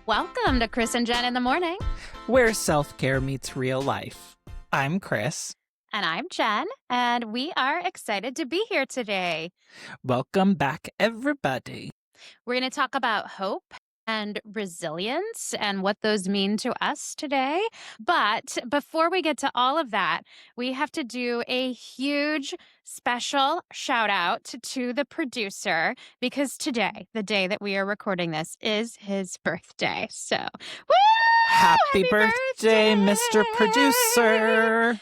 Welcome to Chris and Jen in the Morning. Where self-care meets real life. I'm Chris. And I'm Jen, and we are excited to be here today. Welcome back, everybody. We're going to talk about hope and resilience and what those mean to us today. But before we get to all of that, we have to do a huge special shout out to the producer because today, the day that we are recording this, is his birthday. So, woo! Happy birthday, Mr. Producer.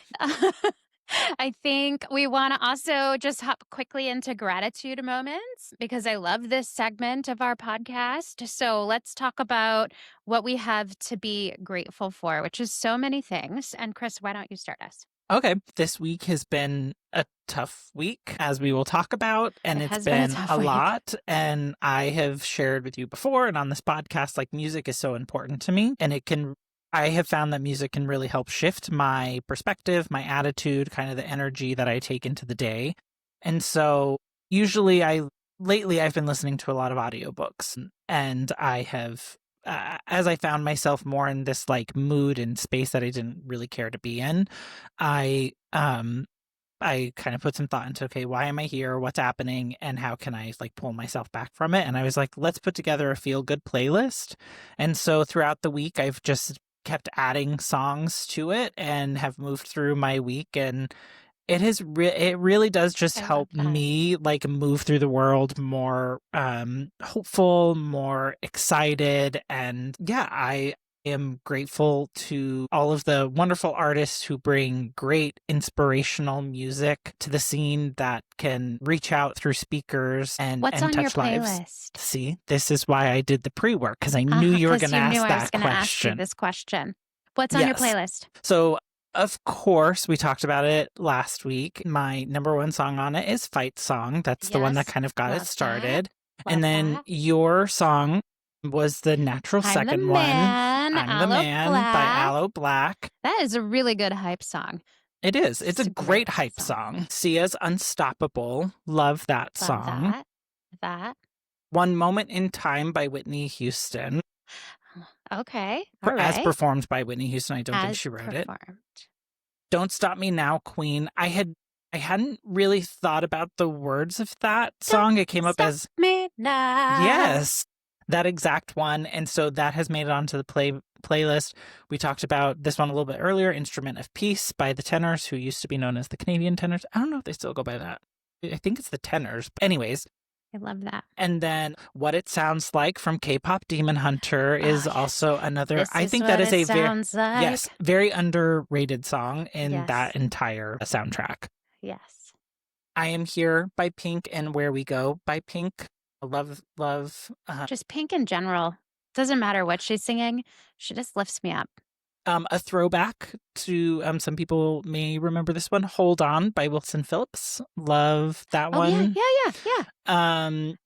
I think we want to also just hop quickly into gratitude moments because I love this segment of our podcast. So let's talk about what we have to be grateful for, which is so many things. And Chris, why don't you start us? Okay. This week has been a tough week, as we will talk about, and it's been a lot. And I have shared with you before and on this podcast, like music is so important to me, and I have found that music can really help shift my perspective, my attitude, kind of the energy that I take into the day. And so usually lately I've been listening to a lot of audiobooks, and I have, as I found myself more in this like mood and space that I didn't really care to be in, I kind of put some thought into, okay, why am I here? What's happening? And how can I like pull myself back from it? And I was like, let's put together a feel good playlist. And so throughout the week, I've just kept adding songs to it and have moved through my week, and it has it really does just help me like move through the world more hopeful, more excited. And yeah, I am grateful to all of the wonderful artists who bring great inspirational music to the scene that can reach out through speakers and What's on touch your lives. Playlist? See, this is why I did the pre-work, because I knew you were going to ask that question. I was going to ask you this question. What's on your playlist? So, of course, we talked about it last week. My number one song on it is Fight Song. That's the one that kind of got it started. And then your song was the natural second one. I'm the Man by Aloe Black. That is a really good hype song. It is. It's a great hype song. Sia's Unstoppable. Love that song. That. One Moment in Time by Whitney Houston. Okay. As performed by Whitney Houston. I don't think she wrote it. Don't Stop Me Now, Queen. I hadn't really thought about the words of that song. It came up as me now. Yes, that exact one. And so that has made it onto the playlist. We talked about this one a little bit earlier, Instrument of Peace by the Tenors, who used to be known as the Canadian Tenors. I don't know if they still go by that. I think it's the Tenors. But anyways. I love that. And then What It Sounds Like from K-pop Demon Hunter is also another. I think that is a very underrated song in that entire soundtrack. Yes. I Am Here by Pink and Where We Go by Pink. I love. Just Pink in general. Doesn't matter what she's singing. She just lifts me up. A throwback to some people may remember this one, Hold On by Wilson Phillips. Love that one. Yeah.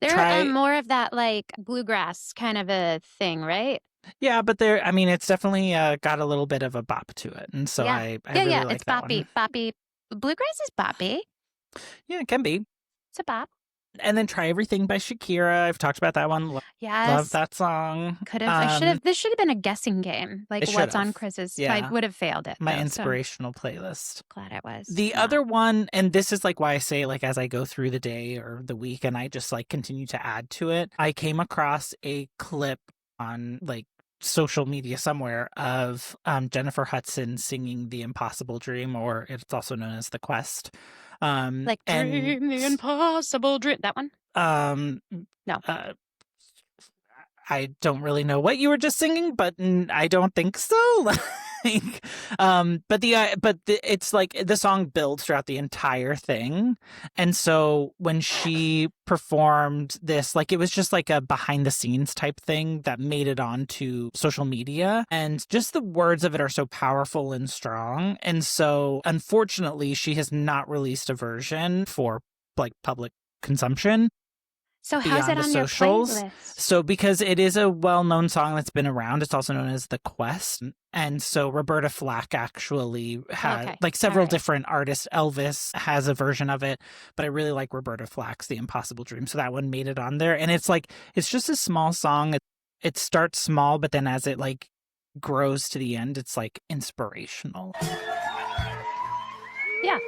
They're more of that like bluegrass kind of a thing, right? Yeah, but it's definitely got a little bit of a bop to it. And so I really like it's that boppy. one. Boppy. Bluegrass is boppy. Yeah, it can be. It's a bop. And then Try Everything by Shakira. I've talked about that one. Yes. Love that song. This should have been a guessing game. Like what's on Chris's. Yeah. I would have failed it. My inspirational playlist. Glad it was. The other one, and this is like why I say like as I go through the day or the week and I just like continue to add to it. I came across a clip on like social media somewhere of Jennifer Hudson singing The Impossible Dream, or it's also known as The Quest. Dream the impossible dream. That one? No. I don't really know what you were just singing, but I don't think so. It's like the song builds throughout the entire thing. And so when she performed this, like it was just like a behind the scenes type thing that made it onto social media. And just the words of it are so powerful and strong. And so unfortunately, she has not released a version for like public consumption. So how's it on socials? Your playlist? So because it is a well-known song that's been around, it's also known as The Quest. And so Roberta Flack actually had several different artists. Elvis has a version of it, but I really like Roberta Flack's The Impossible Dream. So that one made it on there. And it's just a small song. it starts small, but then as it like grows to the end, it's like inspirational. Yeah.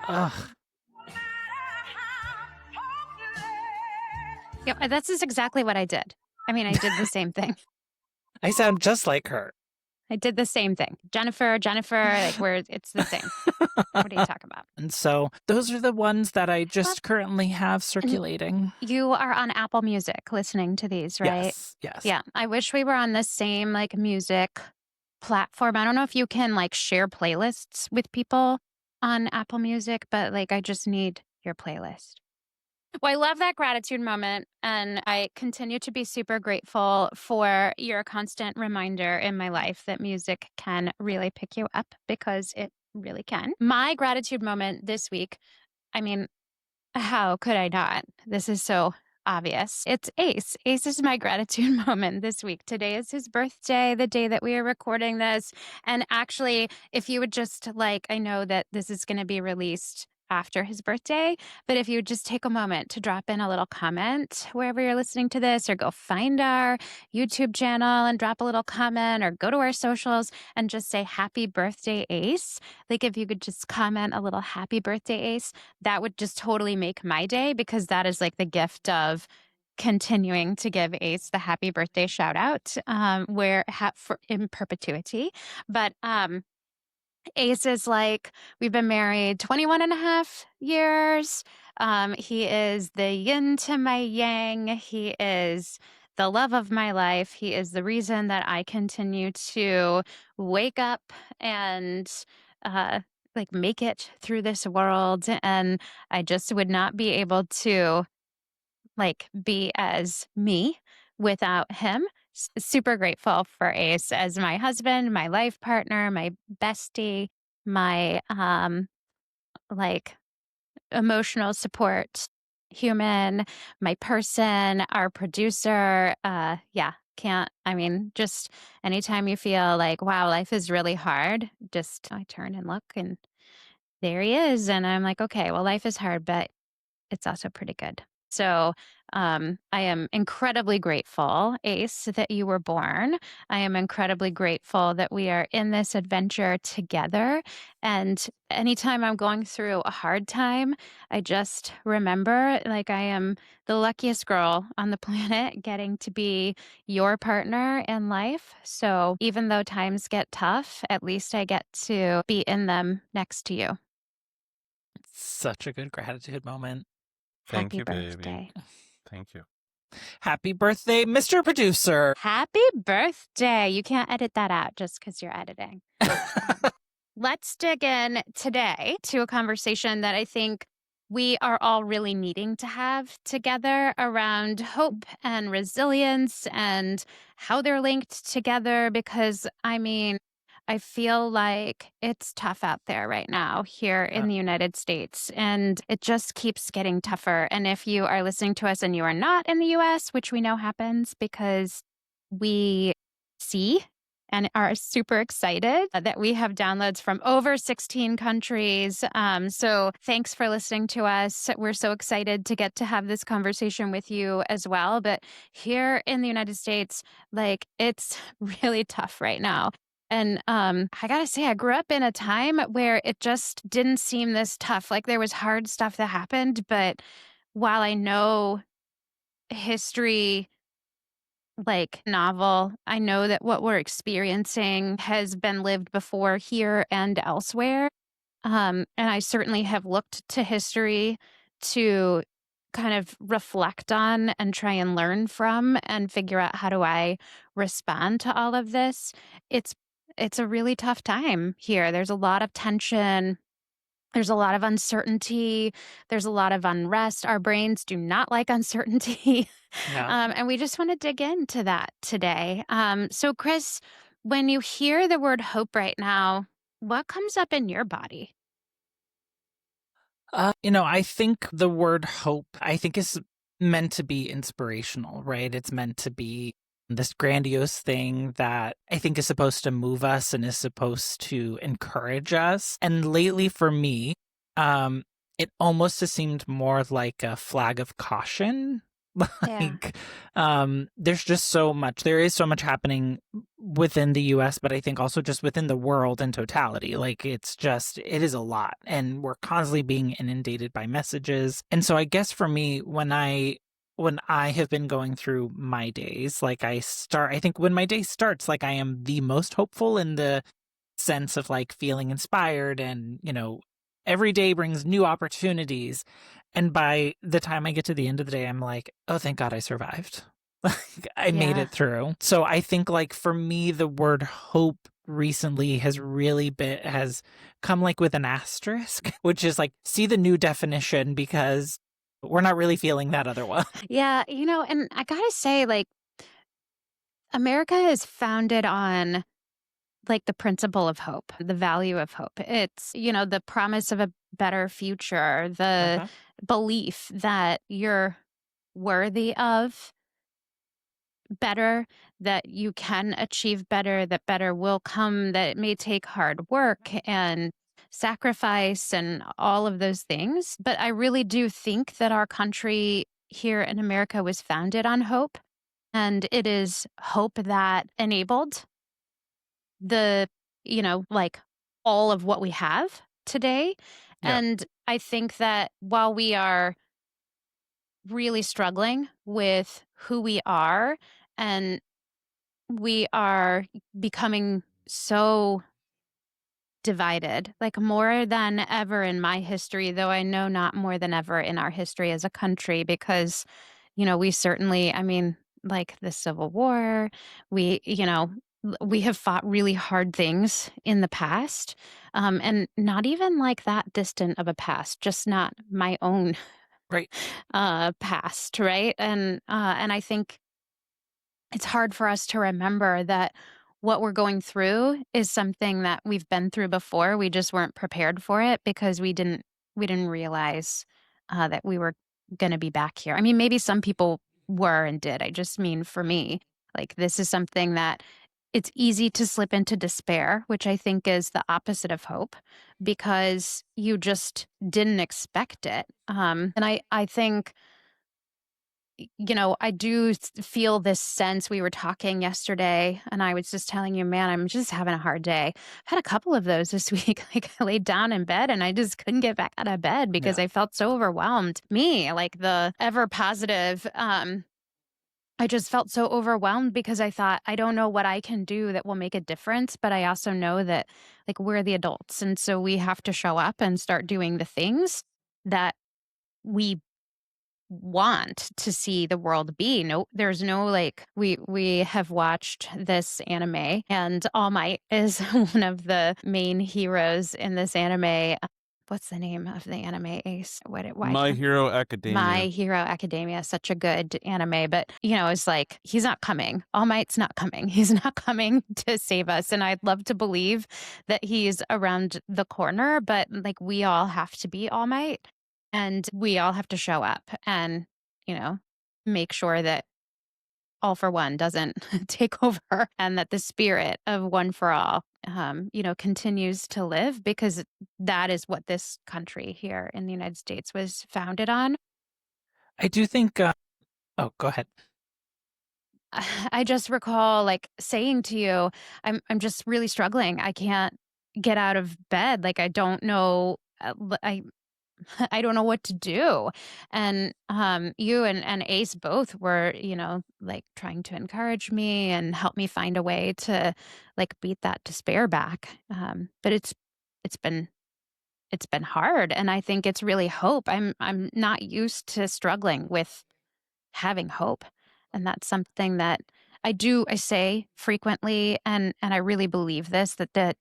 Ugh. Yeah, this is exactly what I did. I mean, I did the same thing. I sound just like her. I did the same thing. Jennifer, like it's the same. What are you talking about? And so those are the ones that I just currently have And circulating. you are on Apple Music listening to these, right? Yes. Yeah. I wish we were on the same like music platform. I don't know if you can like share playlists with people on Apple Music, but like I just need your playlist. Well, I love that gratitude moment. And I continue to be super grateful for your constant reminder in my life that music can really pick you up because it really can. My gratitude moment this week, I mean, how could I not? This is so obvious. It's Ace. Ace is my gratitude moment this week. Today is his birthday, the day that we are recording this. And actually, if you would just like, I know that this is going to be released after his birthday, but if you would just take a moment to drop in a little comment wherever you're listening to this, or go find our YouTube channel and drop a little comment, or go to our socials and just say happy birthday, Ace. Like if you could just comment a little happy birthday, Ace, that would just totally make my day, because that is like the gift of continuing to give Ace the happy birthday shout out, in perpetuity. But Ace is like, we've been married 21 and a half years. He is the yin to my yang. He is the love of my life. He is the reason that I continue to wake up and uh, like make it through this world. And I just would not be able to like be as me without him. Super grateful for Ace as my husband, my life partner, my bestie, my like emotional support human, my person, our producer. Yeah, can't, I mean, just anytime you feel like, wow, life is really hard, just I turn and look and there he is. And I'm like, okay, well, life is hard, but it's also pretty good. So I am incredibly grateful, Ace, that you were born. I am incredibly grateful that we are in this adventure together. And anytime I'm going through a hard time, I just remember like I am the luckiest girl on the planet getting to be your partner in life. So even though times get tough, at least I get to be in them next to you. Such a good gratitude moment. Thank Happy you, baby. birthday. Thank you. Happy birthday, Mr. Producer. Happy birthday. You can't edit that out just because you're editing. Let's dig in today to a conversation that I think we are all really needing to have together around hope and resilience and how they're linked together. Because, I mean, I feel like it's tough out there right now here in the United States, and it just keeps getting tougher. And if you are listening to us and you are not in the US, which we know happens because we see and are super excited that we have downloads from over 16 countries. So thanks for listening to us. We're so excited to get to have this conversation with you as well. But here in the United States, like it's really tough right now. And I gotta say, I grew up in a time where it just didn't seem this tough. Like there was hard stuff that happened, but while I know history like novel, I know that what we're experiencing has been lived before here and elsewhere. And I certainly have looked to history to kind of reflect on and try and learn from and figure out how do I respond to all of this. It's it's a really tough time here. There's a lot of tension There's a lot of uncertainty. There's a lot of unrest. Our brains do not like uncertainty. Yeah. And we just want to dig into that today. So, Chris, when you hear the word hope right now, what comes up in your body? I think the word hope, I think is meant to be inspirational, right? It's meant to be this grandiose thing that I think is supposed to move us and is supposed to encourage us. And lately for me, um, it almost has seemed more like a flag of caution. Yeah. Like, there's just there is so much happening within the US, but I think also just within the world in totality. Like, it is a lot, and we're constantly being inundated by messages. And so I guess for me, when I have been going through my days, I think when my day starts, like, I am the most hopeful in the sense of like feeling inspired and, every day brings new opportunities. And by the time I get to the end of the day, I'm like, oh, thank God I survived. Like, I made Yeah. it through. So I think, like, for me, the word hope recently has come like with an asterisk, which is like, see the new definition, because we're not really feeling that other one. Yeah. And I got to say, like, America is founded on like the principle of hope, the value of hope. It's, the promise of a better future, the Uh-huh. belief that you're worthy of better, that you can achieve better, that better will come, that it may take hard work and sacrifice and all of those things. But I really do think that our country here in America was founded on hope. And it is hope that enabled the, like all of what we have today. Yeah. And I think that while we are really struggling with who we are and we are becoming so divided, like more than ever in my history, though I know not more than ever in our history as a country, because, we certainly, I mean, like the Civil War, we have fought really hard things in the past, and not even like that distant of a past, just not my own Right. past, right? And I think it's hard for us to remember that what we're going through is something that we've been through before. We just weren't prepared for it because we didn't realize that we were going to be back here. I mean, maybe some people were and did. I just mean for me, like this is something that it's easy to slip into despair, which I think is the opposite of hope because you just didn't expect it. And I think I do feel this sense. We were talking yesterday, and I was just telling you, man, I'm just having a hard day. I've had a couple of those this week. Like, I laid down in bed and I just couldn't get back out of bed because Yeah. I felt so overwhelmed. Me, like the ever positive, I just felt so overwhelmed because I thought, I don't know what I can do that will make a difference. But I also know that, like, we're the adults. And so we have to show up and start doing the things that we want to see the world be. No, there's no like we have watched this anime and All Might is one of the main heroes in this anime. What's the name of the anime? Ace? Why My can't Hero My Academia. Hero Academia is such a good anime, but it's like he's not coming. All Might's not coming. He's not coming to save us. And I'd love to believe that he's around the corner, but like we all have to be All Might and we all have to show up and, you know, make sure that All for One doesn't take over and that the spirit of One for All continues to live because that is what this country here in the United States was founded on. I do think, oh, go ahead. I just recall like saying to you, I'm just really struggling. I can't get out of bed. Like I don't know I don't know what to do. And you and Ace both were, like trying to encourage me and help me find a way to like beat that despair back. But it's been hard and I think it's really hope. I'm not used to struggling with having hope. And that's something that I say frequently and I really believe this that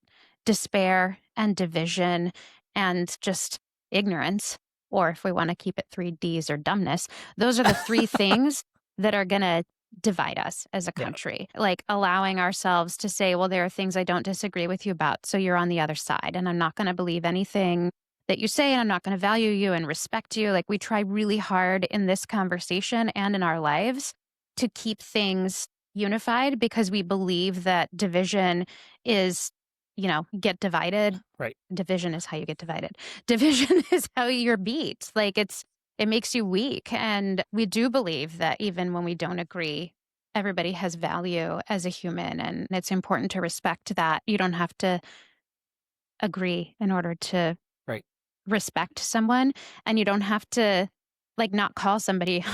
despair and division and just ignorance, or if we want to keep it three Ds or dumbness, those are the three things that are going to divide us as a Yeah. country. Like allowing ourselves to say, well, there are things I don't disagree with you about. So you're on the other side, and I'm not going to believe anything that you say, and I'm not going to value you and respect you. Like we try really hard in this conversation and in our lives to keep things unified because we believe that division is, get divided. Right. Division is how you get divided. Division is how you're beat. Like it makes you weak. And we do believe that even when we don't agree, everybody has value as a human. And it's important to respect that. You don't have to agree in order to Right. respect someone, and you don't have to, like, not call somebody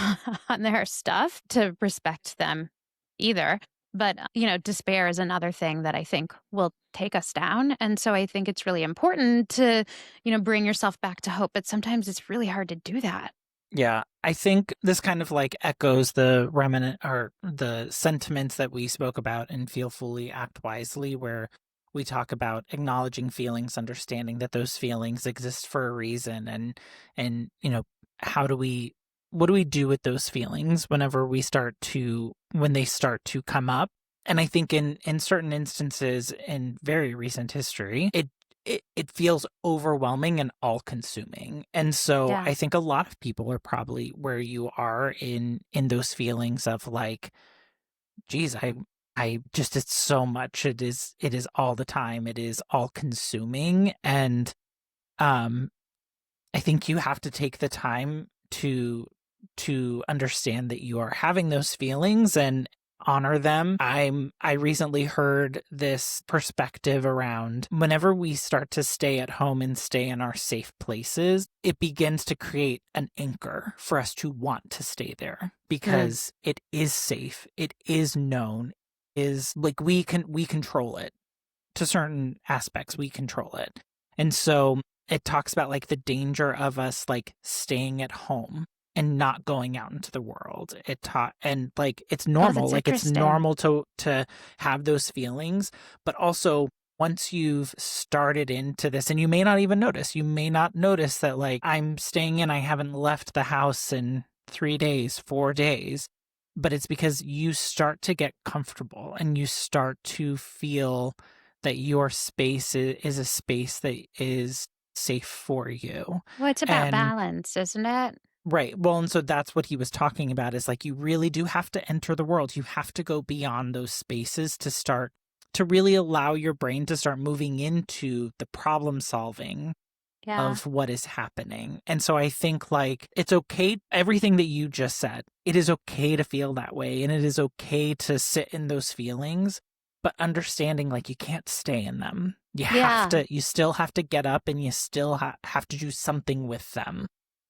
on their stuff to respect them either. But, despair is another thing that I think will take us down, and so I think it's really important to, bring yourself back to hope, but sometimes it's really hard to do that. Yeah, I think this kind of like echoes the remnant or the sentiments that we spoke about in Feel Fully, Act Wisely, where we talk about acknowledging feelings, understanding that those feelings exist for a reason, and how do we what do we do with those feelings whenever when they start to come up? And I think in certain instances in very recent history, it feels overwhelming and all consuming. And so Yeah. I think a lot of people are probably where you are in those feelings of like, geez, I just it's so much. It is all the time. It is all consuming. And um I think you have to take the time to understand that you are having those feelings and honor them. I recently heard this perspective around whenever we start to stay at home and stay in our safe places, it begins to create an anchor for us to want to stay there Mm. because it is safe, it is known, is like we control it to certain aspects, we control it. And so it talks about like the danger of us like staying at home and not going out into the world. It taught and like Oh, that's it's interesting. normal to have those feelings, but also once you've started into this and you may not even notice, you may not notice that like I'm staying in, I haven't left the house in 3 days, 4 days, but it's because you start to get comfortable and you start to feel that your space is a space that is safe for you. Well, it's about And balance, isn't it? right. Well, and so that's what he was talking about is like you really do have to enter the world. You have to go beyond those spaces to start to really allow your brain to start moving into the problem solving Yeah. of what is happening. And so I think like it's okay, everything that you just said, it is okay to feel that way and it is okay to sit in those feelings, but understanding like you can't stay in them. Yeah. You still have to get up and you still have to do something with them.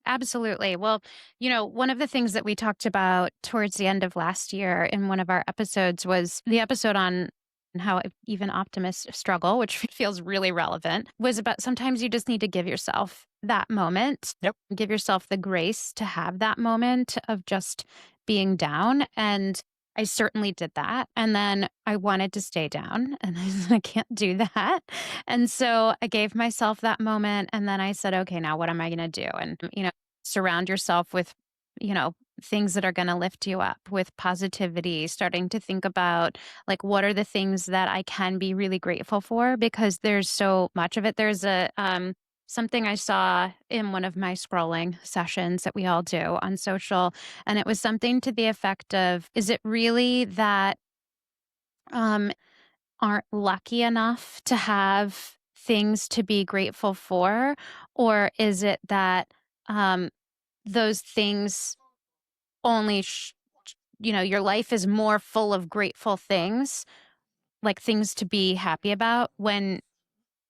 Absolutely. Well, one of the things that we talked about towards the end of last year in one of our episodes was the episode on how even optimists struggle, which feels really relevant, was about sometimes you just need to give yourself that moment, Yep. give yourself the grace to have that moment of just being down. And I certainly did that. And then I wanted to stay down and I said, I can't do that. And so I gave myself that moment. And then I said, okay, now what am I going to do? And, surround yourself with, you know, things that are going to lift you up, with positivity, starting to think about like what are the things that I can be really grateful for because there's so much of it. There's a something I saw in one of my scrolling sessions that we all do on social, and it was something to the effect of, is it really that um aren't lucky enough to have things to be grateful for, or is it that um those things only your life is more full of grateful things, like things to be happy about when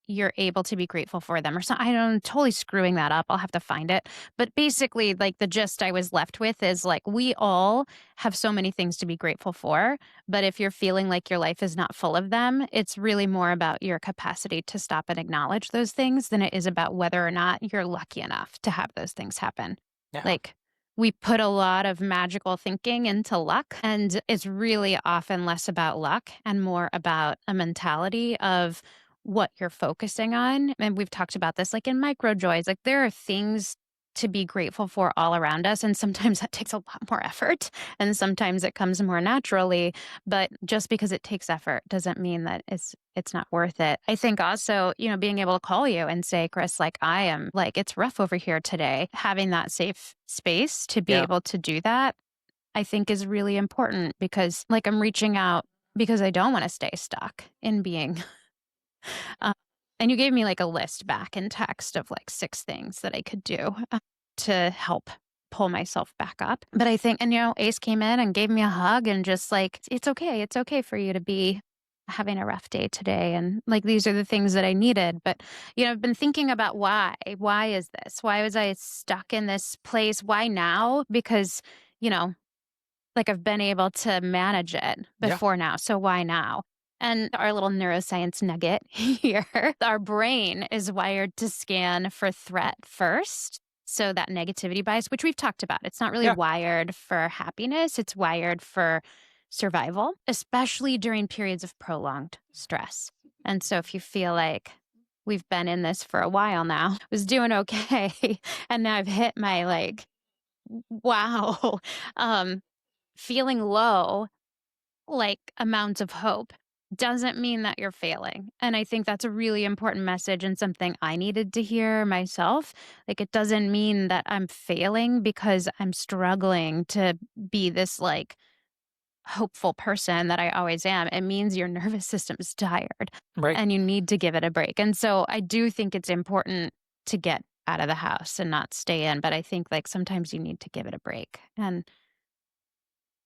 you're able to be grateful for them or so. I don't, I'm totally screwing that up. I'll have to find it. But basically, like the gist I was left with is like we all have so many things to be grateful for. But if you're feeling like your life is not full of them, it's really more about your capacity to stop and acknowledge those things than it is about whether or not you're lucky enough to have those things happen. Yeah. Like we put a lot of magical thinking into luck, and it's really often less about luck and more about a mentality of what you're focusing on. And we've talked about this like in micro joys. Like there are things to be grateful for all around us. And sometimes that takes a lot more effort. And sometimes it comes more naturally. But just because it takes effort doesn't mean that it's not worth it. I think also, being able to call you and say, Chris, like I am like, it's rough over here today. Having that safe space to be Yeah. able to do that, I think is really important because like I'm reaching out because I don't want to stay stuck in being uh, and you gave me like a list back in text of like 6 things that I could do to help pull myself back up. But I think, and Ace came in and gave me a hug and just like, it's okay. It's okay for you to be having a rough day today. And like, these are the things that I needed. But, I've been thinking about why. Why is this? Why was I stuck in this place? Why now? Because, you know, like I've been able to manage it Yeah. before now, so why now? And our little neuroscience nugget here, our brain is wired to scan for threat first. So that negativity bias, which we've talked about, it's not really Yeah. wired for happiness, it's wired for survival, especially during periods of prolonged stress. And so if you feel like we've been in this for a while now, was doing okay, and now I've hit my like, wow. Um, Feeling low, like amounts of hope, doesn't mean that you're failing. And I think that's a really important message and something I needed to hear myself. Like, it doesn't mean that I'm failing because I'm struggling to be this like hopeful person that I always am. It means your nervous system is tired Right. and you need to give it a break. And so I do think it's important to get out of the house and not stay in. But I think like sometimes you need to give it a break and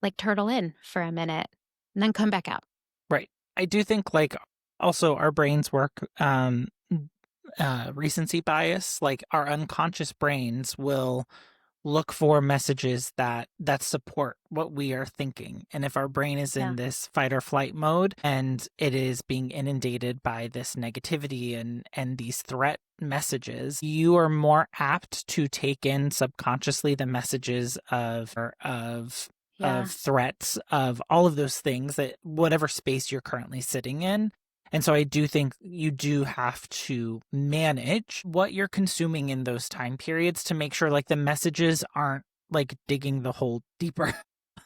like turtle in for a minute and then come back out. Right. I do think like also our brains work recency bias, like our unconscious brains will look for messages that support what we are thinking. And if our brain is Yeah. in this fight or flight mode and it is being inundated by this negativity and these threat messages, you are more apt to take in subconsciously the messages of Yeah. threats, of all of those things, that whatever space you're currently sitting in. And so I do think you do have to manage what you're consuming in those time periods to make sure like the messages aren't like digging the hole deeper.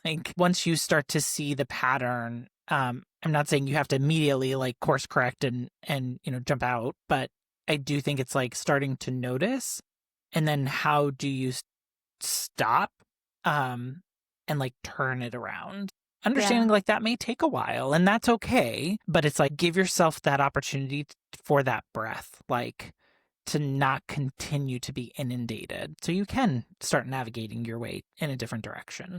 Like once you start to see the pattern, I'm not saying you have to immediately like course correct and jump out, but I do think it's like starting to notice, and then how do you stop um and like turn it around. Yeah. Understanding like that may take a while and that's okay, but it's like give yourself that opportunity for that breath, like to not continue to be inundated so you can start navigating your way in a different direction.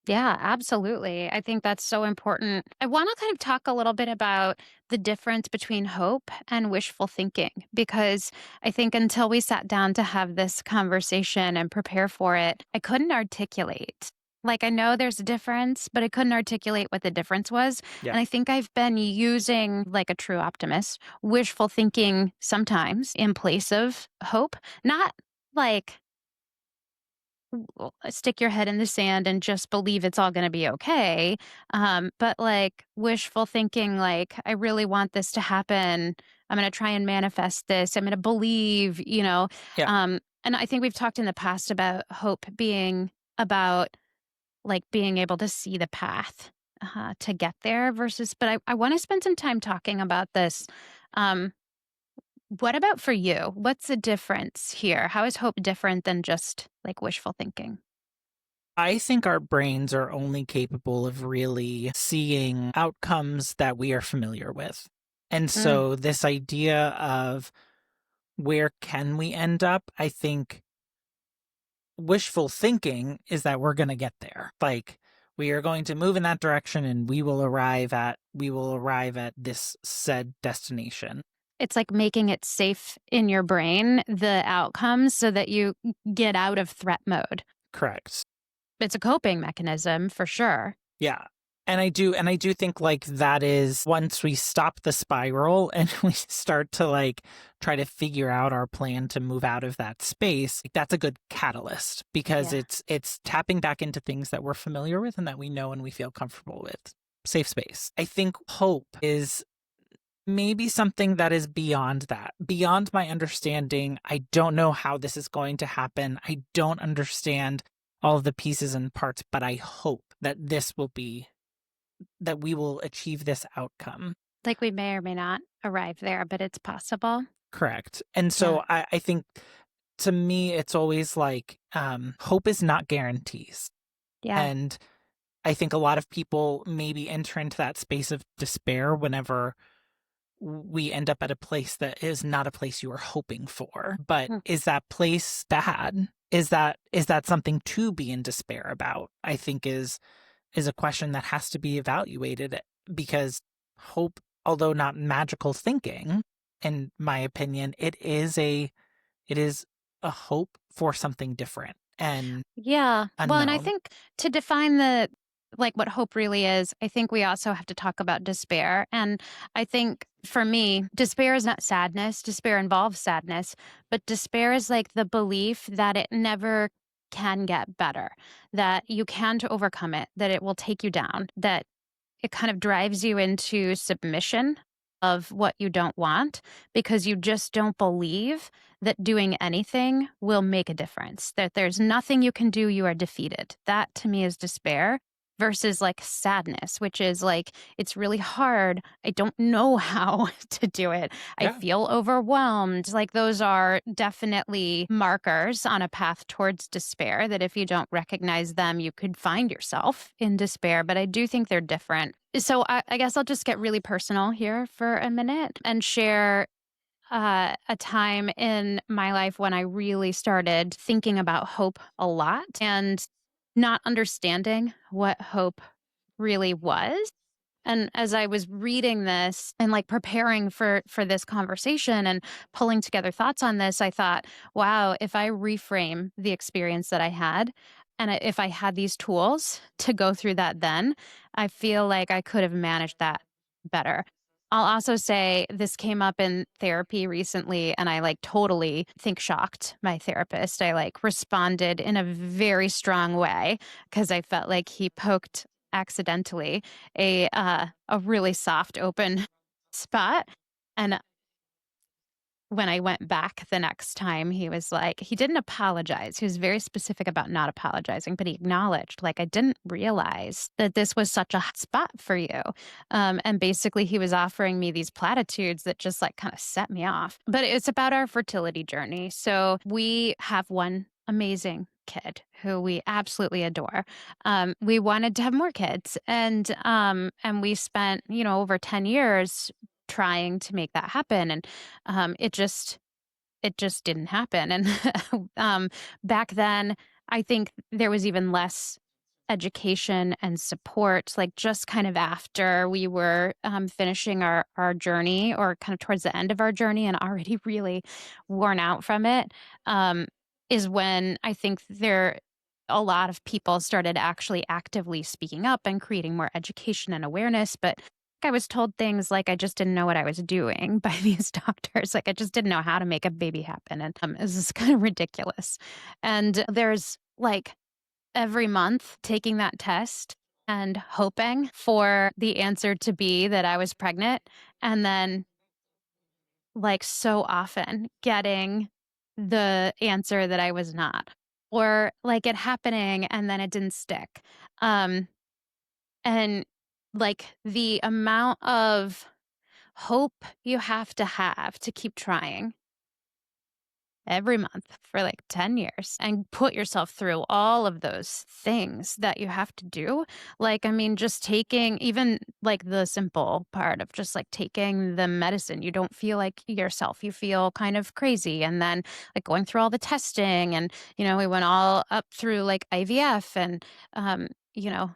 Yeah, absolutely. I think that's so important. I want to kind of talk a little bit about the difference between hope and wishful thinking, because I think until we sat down to have this conversation and prepare for it, I couldn't articulate. Like, I know there's a difference, but I couldn't articulate what the difference was. Yeah. And I think I've been using, like a true optimist, wishful thinking sometimes in place of hope, not like stick your head in the sand and just believe it's all going to be okay. But like wishful thinking, like, I really want this to happen. I'm going to try and manifest this. I'm going to believe, Yeah. and I think we've talked in the past about hope being about like being able to see the path to get there versus, but I want to spend some time talking about this. Um, what about for you? What's the difference here? How is hope different than just like wishful thinking? I think our brains are only capable of really seeing outcomes that we are familiar with. And Mm. so this idea of where can we end up, I think wishful thinking is that we're going to get there. Like we are going to move in that direction and we will arrive at this said destination. It's like making it safe in your brain, the outcomes, so that you get out of threat mode. Correct. It's a coping mechanism for sure. Yeah. And I do think like that is once we stop the spiral and we start to like try to figure out our plan to move out of that space, like, that's a good catalyst because Yeah. it's tapping back into things that we're familiar with and that we know and we feel comfortable with. Safe space. I think hope is maybe something that is beyond that, beyond my understanding. I don't know how this is going to happen. I don't understand all of the pieces and parts, but I hope that that we will achieve this outcome. Like we may or may not arrive there, but it's possible. Correct. And Yeah. so I think to me, it's always like hope is not guarantees. Yeah. And I think a lot of people maybe enter into that space of despair whenever we end up at a place that is not a place you were hoping for. But Mm. is that place bad? Is that something to be in despair about? I think is a question that has to be evaluated, because hope, although not magical thinking, in my opinion, it is a hope for something different and Yeah. Well, and I unknown. think to define what hope really is, I think we also have to talk about despair. And I think for me, despair is not sadness. Despair involves sadness, but despair is like the belief that it never can get better, that you can't overcome it, that it will take you down, that it kind of drives you into submission of what you don't want because you just don't believe that doing anything will make a difference, that there's nothing you can do, you are defeated. That to me is despair versus like sadness, which is like, it's really hard. I don't know how to do it. I Yeah. feel overwhelmed. Like, those are definitely markers on a path towards despair that if you don't recognize them, you could find yourself in despair. But I do think they're different. So I guess I'll just get really personal here for a minute and share a time in my life when I really started thinking about hope a lot and not understanding what hope really was. And as I was reading this and like preparing for this conversation and pulling together thoughts on this, I thought, wow, if I reframe the experience that I had and if I had these tools to go through that then, I feel like I could have managed that better. I'll also say this came up in therapy recently and I like totally think shocked my therapist. I like responded in a very strong way because I felt like he poked accidentally a really soft open spot. And when I went back the next time, he was like, he didn't apologize. He was very specific about not apologizing, but he acknowledged, like, I didn't realize that this was such a hot spot for you. And basically, he was offering me these platitudes that just like kind of set me off. But it's about our fertility journey. So we have one amazing kid who we absolutely adore. We wanted to have more kids, and we spent over 10 years trying to make that happen. And it just didn't happen. And back then, I think there was even less education and support, like just kind of after we were finishing our journey or kind of towards the end of our journey and already really worn out from it, um, is when I think a lot of people started actually actively speaking up and creating more education and awareness. But I was told things like I just didn't know what I was doing by these doctors. Like I just didn't know how to make a baby happen. And this is kind of ridiculous. And there's like every month taking that test and hoping for the answer to be that I was pregnant. And then, like, so often getting the answer that I was not, or like it happening and then it didn't stick. Um, and like the amount of hope you have to keep trying every month for like 10 years and put yourself through all of those things that you have to do. Like, I mean, just taking even like the simple part of just like taking the medicine, you don't feel like yourself. You feel kind of crazy. And then like going through all the testing and, we went all up through like IVF and, um, you know,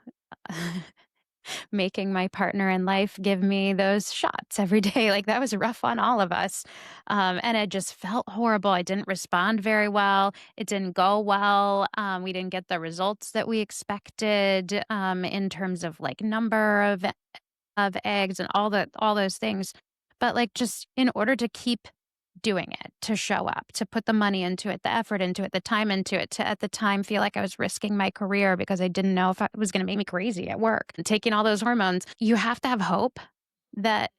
making my partner in life give me those shots every day. Like that was rough on all of us. And it just felt horrible. I didn't respond very well. It didn't go well. We didn't get the results that we expected in terms of like number of eggs and all those things. But like just in order to keep doing it, to show up, to put the money into it, the effort into it, the time into it, to at the time feel like I was risking my career because I didn't know if it was going to make me crazy at work and taking all those hormones. You have to have hope that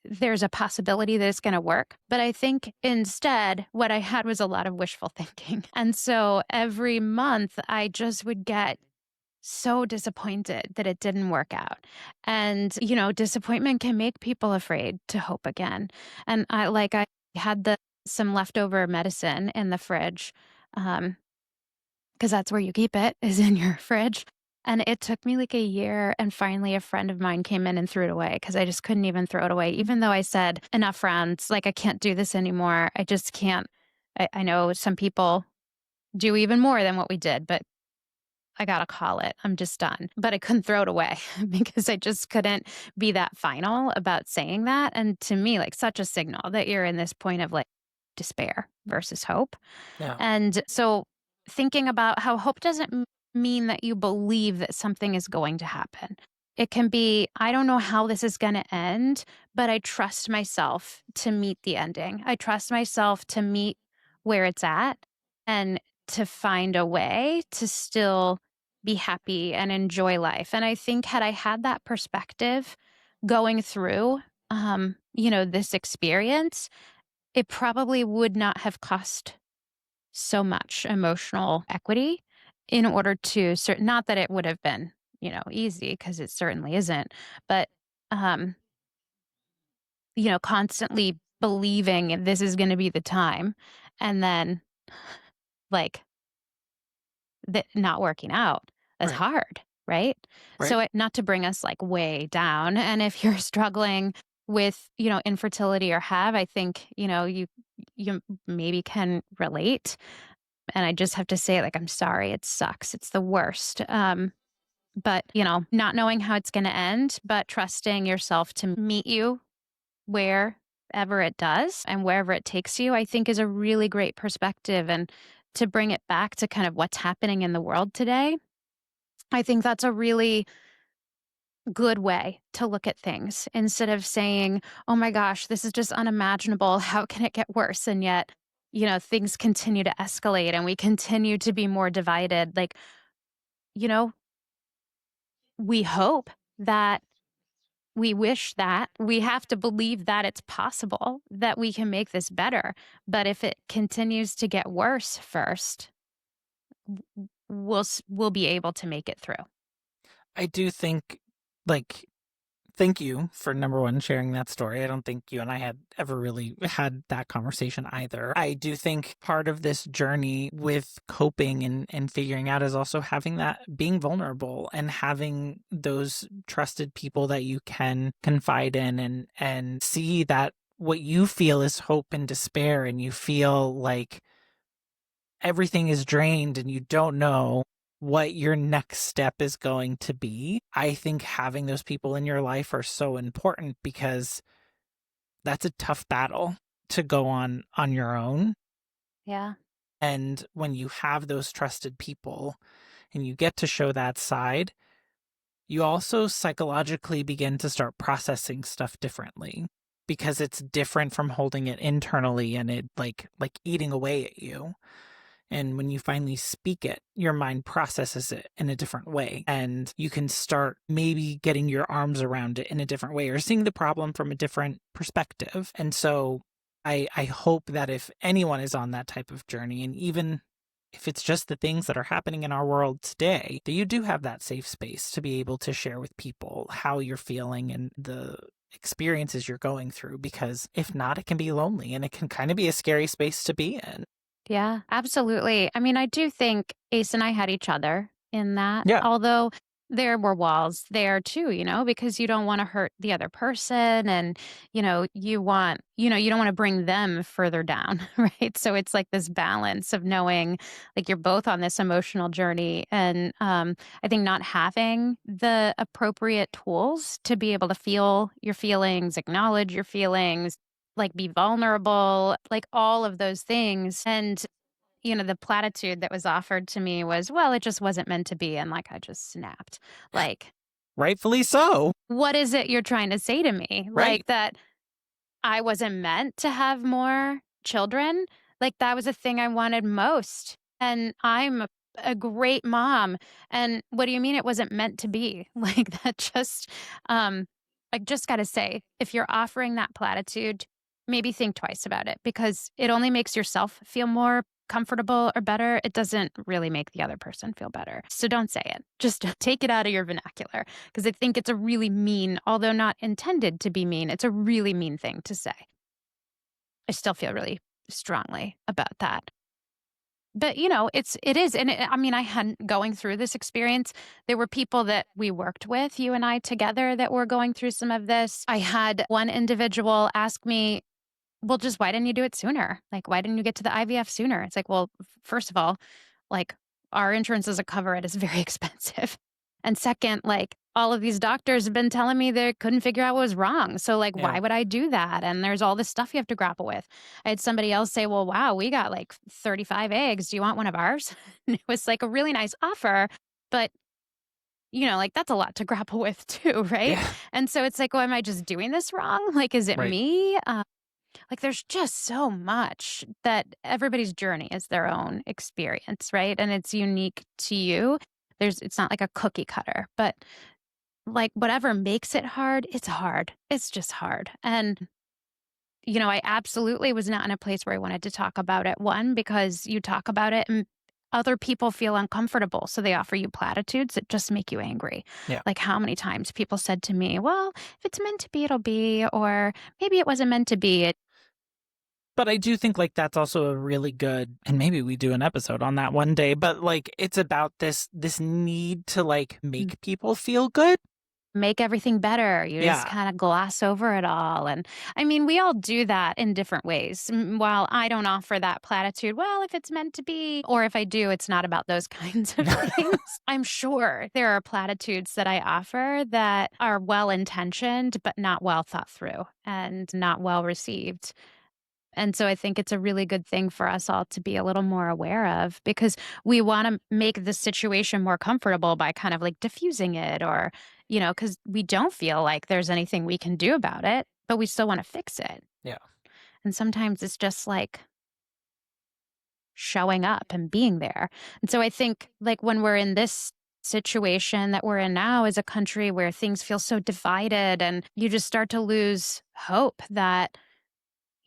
there's a possibility that it's going to work. But I think instead, what I had was a lot of wishful thinking. And so every month, I just would get so disappointed that it didn't work out. And, disappointment can make people afraid to hope again. And I had some leftover medicine in the fridge. Because that's where you keep it, is in your fridge. And it took me like a year, and finally a friend of mine came in and threw it away because I just couldn't even throw it away. Even though I said, enough rounds, like, I can't do this anymore. I just can't. I know some people do even more than what we did, but I gotta call it. I'm just done. But I couldn't throw it away because I just couldn't be that final about saying that. And to me, like, such a signal that you're in this point of like despair versus hope. Yeah. And so thinking about how hope doesn't mean that you believe that something is going to happen. It can be, I don't know how this is going to end, but I trust myself to meet the ending. I trust myself to meet where it's at and to find a way to still be happy and enjoy life. And I think had I had that perspective going through, this experience, it probably would not have cost so much emotional equity in order to not that it would have been, easy, because it certainly isn't, but, um, constantly believing this is gonna be the time and then, like, that not working out. That's Right. hard, right? Right. So not to bring us, like, way down, and if you're struggling with, infertility or I think, you maybe can relate. And I just have to say, like, I'm sorry, it sucks. It's the worst. But, not knowing how it's going to end, but trusting yourself to meet you wherever it does and wherever it takes you, I think is a really great perspective. And to bring it back to kind of what's happening in the world today, I think that's a really good way to look at things instead of saying, oh my gosh, this is just unimaginable. How can it get worse? And yet, things continue to escalate and we continue to be more divided. Like, you know, we hope that we wish that we have to believe that it's possible that we can make this better. But if it continues to get worse first, we'll be able to make it through. I do think, like, thank you for number one sharing that story. I don't think you and I had ever really had that conversation either. I do think part of this journey with coping and figuring out is also having that being vulnerable and having those trusted people that you can confide in and see that what you feel is hope and despair and you feel like everything is drained and you don't know what your next step is going to be. I think having those people in your life are so important because that's a tough battle to go on your own. Yeah. And when you have those trusted people and you get to show that side, you also psychologically begin to start processing stuff differently because it's different from holding it internally and it like eating away at you. And when you finally speak it, your mind processes it in a different way. And you can start maybe getting your arms around it in a different way or seeing the problem from a different perspective. And so I hope that if anyone is on that type of journey, and even if it's just the things that are happening in our world today, that you do have that safe space to be able to share with people how you're feeling and the experiences you're going through. Because if not, it can be lonely and it can kind of be a scary space to be in. Yeah, absolutely. I mean, I do think Ace and I had each other in that, Yeah. although there were walls there too, because you don't want to hurt the other person and, you don't want to bring them further down, right? So it's like this balance of knowing like you're both on this emotional journey. And I think not having the appropriate tools to be able to feel your feelings, acknowledge your feelings, like be vulnerable, like all of those things. And, the platitude that was offered to me was, well, it just wasn't meant to be. And like, I just snapped. Like, Rightfully so. what is it you're trying to say to me? Right. Like that I wasn't meant to have more children? Like that was the thing I wanted most. And I'm a great mom. And what do you mean it wasn't meant to be? Like that just, um, I just got to say, if you're offering that platitude, maybe think twice about it because it only makes yourself feel more comfortable or better. It doesn't really make the other person feel better. So don't say it. Just take it out of your vernacular because I think it's a really mean, although not intended to be mean, it's a really mean thing to say. I still feel really strongly about that. But, it is, and I mean, I hadn't going through this experience, there were people that we worked with, you and I together, that were going through some of this. I had one individual ask me, "Well, just why didn't you do it sooner? Like, why didn't you get to the IVF sooner?" It's like, well, first of all, like, our insurance doesn't cover it, it's very expensive. And second, like, all of these doctors have been telling me they couldn't figure out what was wrong. So, like, Yeah. why would I do that? And there's all this stuff you have to grapple with. I had somebody else say, "Well, wow, we got like 35 eggs. Do you want one of ours?" And it was like a really nice offer, but like that's a lot to grapple with too, right? Yeah. And so it's like, oh, am I just doing this wrong? Like, is it Right. me? Like, there's just so much that everybody's journey is their own experience, right? And it's unique to you. It's not like a cookie cutter, but like whatever makes it hard, it's hard. It's just hard. And, I absolutely was not in a place where I wanted to talk about it. One, because you talk about it and other people feel uncomfortable. So they offer you platitudes that just make you angry. Yeah. Like how many times people said to me, well, if it's meant to be, it'll be, or maybe it wasn't meant to be. But I do think like that's also a really good, and maybe we do an episode on that one day, but like it's about this need to like make people feel good. Make everything better. You just Yeah. kinda gloss over it all, and, I mean, we all do that in different ways. While I don't offer that platitude, "Well, if it's meant to be," or if I do, it's not about those kinds of things. I'm sure there are platitudes that I offer that are well-intentioned, but not well thought through and not well received. And so I think it's a really good thing for us all to be a little more aware of because we want to make the situation more comfortable by kind of like diffusing it or, because we don't feel like there's anything we can do about it, but we still want to fix it. Yeah. And sometimes it's just like showing up and being there. And so I think like when we're in this situation that we're in now as a country where things feel so divided and you just start to lose hope that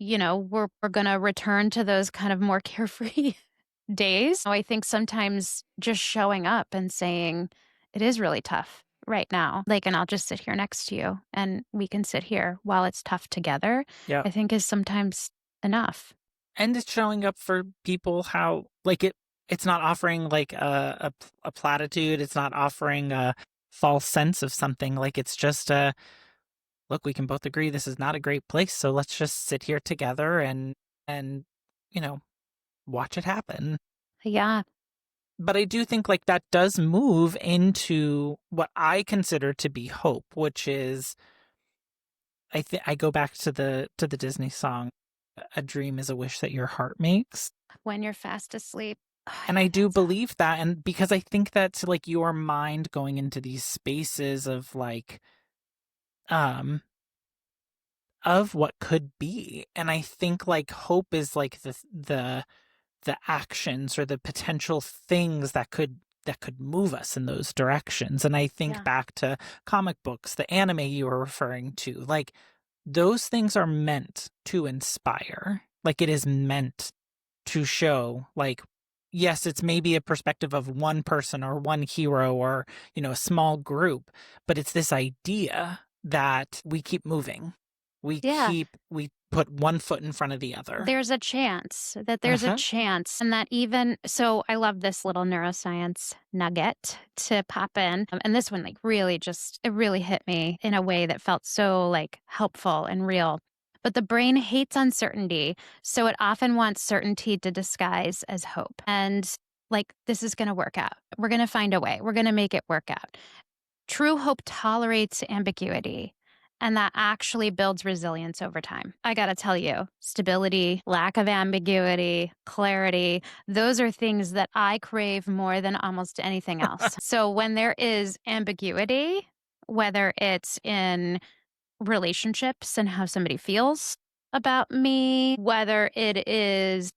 we're gonna return to those kind of more carefree days. So I think sometimes just showing up and saying, "It is really tough right now." Like, and I'll just sit here next to you and we can sit here while it's tough together, Yeah. I think is sometimes enough. And it's showing up for people how like it's not offering like a platitude, it's not offering a false sense of something. Like it's just look, we can both agree this is not a great place, so let's just sit here together and you know, watch it happen. Yeah. But I do think like that does move into what I consider to be hope, which is I go back to the Disney song, "A dream is a wish that your heart makes." When you're fast asleep. Oh, I And I love do that song. believe that, and because I think that's like your mind going into these spaces of like um of what could be. And I think like hope is like the actions or the potential things that could move us in those directions. And I think Yeah. back to comic books, the anime you were referring to, like those things are meant to inspire. Like it is meant to show like yes, it's maybe a perspective of one person or one hero or, a small group, but it's this idea that we keep moving. Yeah. We put one foot in front of the other. There's a Uh-huh. chance, and that even so, I love this little neuroscience nugget to pop in. And this one, like, really just, it really hit me in a way that felt so, like, helpful and real. But the brain hates uncertainty, so it often wants certainty to disguise as hope. And, like, this is going to work out. We're going to find a way. We're going to make it work out. True hope tolerates ambiguity, and that actually builds resilience over time. I gotta tell you, stability, lack of ambiguity, clarity, those are things that I crave more than almost anything else. So when there is ambiguity, whether it's in relationships and how somebody feels about me, whether it is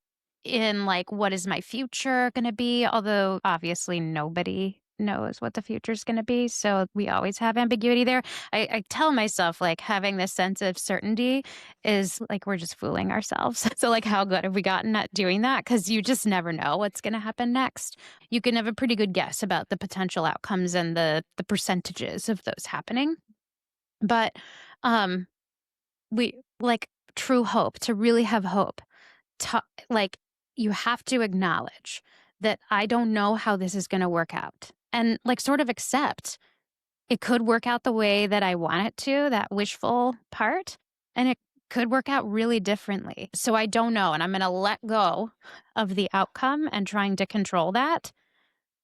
in like, what is my future gonna be? Although obviously nobody knows what the future's going to be. So we always have ambiguity there. I tell myself like having this sense of certainty is like we're just fooling ourselves. So, like, how good have we gotten at doing that? Because you just never know what's going to happen next. You can have a pretty good guess about the potential outcomes and the percentages of those happening. But um, we like true hope, to really have hope, like, you have to acknowledge that I don't know how this is gonna work out, and, like, sort of accept it could work out the way that I want it to, that wishful part, and it could work out really differently. So I don't know, and I'm gonna let go of the outcome and trying to control that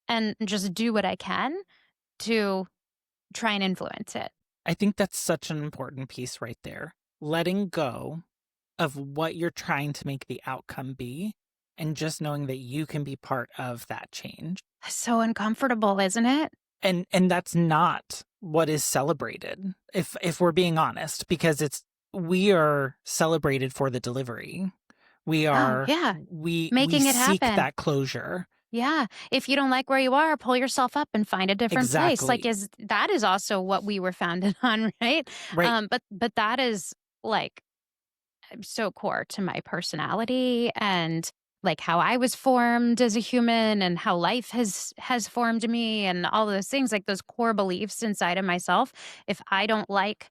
and just do what I can to try and influence it. I think that's such an important piece right there. Letting go of what you're trying to make the outcome be, and just knowing that you can be part of that change. So uncomfortable, isn't it? And that's not what is celebrated, if we're being honest, because we are celebrated for the delivery. We Oh, are yeah. we Making it seek happen. that closure. Yeah. If you don't like where you are, pull yourself up and find a different place. Like, Exactly. is that is also what we were founded on, right? Right. But that is like so core to my personality and like how I was formed as a human and how life has formed me and all those things, like those core beliefs inside of myself. If I don't like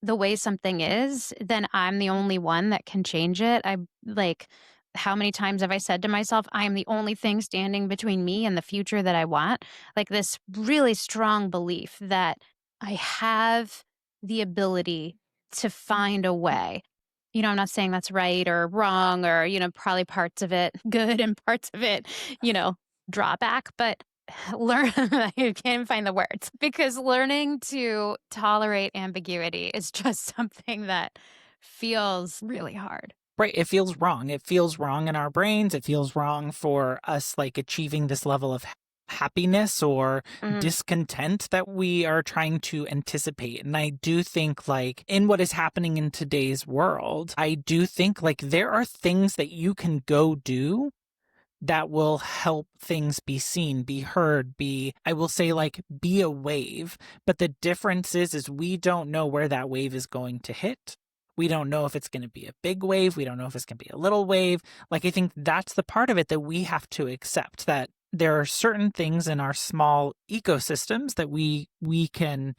the way something is, then I'm the only one that can change it. I like how many times have I said to myself, I am the only thing standing between me and the future that I want? Like this really strong belief that I have the ability to find a way. I'm not saying that's right or wrong or, probably parts of it good and parts of it, you know, drawback, but learn I can't even find the words because learning to tolerate ambiguity is just something that feels really hard. Right, it feels wrong. It feels wrong in our brains. It feels wrong for us, like, achieving this level of happiness or Mhm. discontent that we are trying to anticipate. And I do think, like, in what is happening in today's world, I do think, like, there are things that you can go do that will help things be seen, be heard, I will say, like, be a wave. But the difference is we don't know where that wave is going to hit. We don't know if it's going to be a big wave. We don't know if it's going to be a little wave. Like, I think that's the part of it that we have to accept, that there are certain things in our small ecosystems that we can,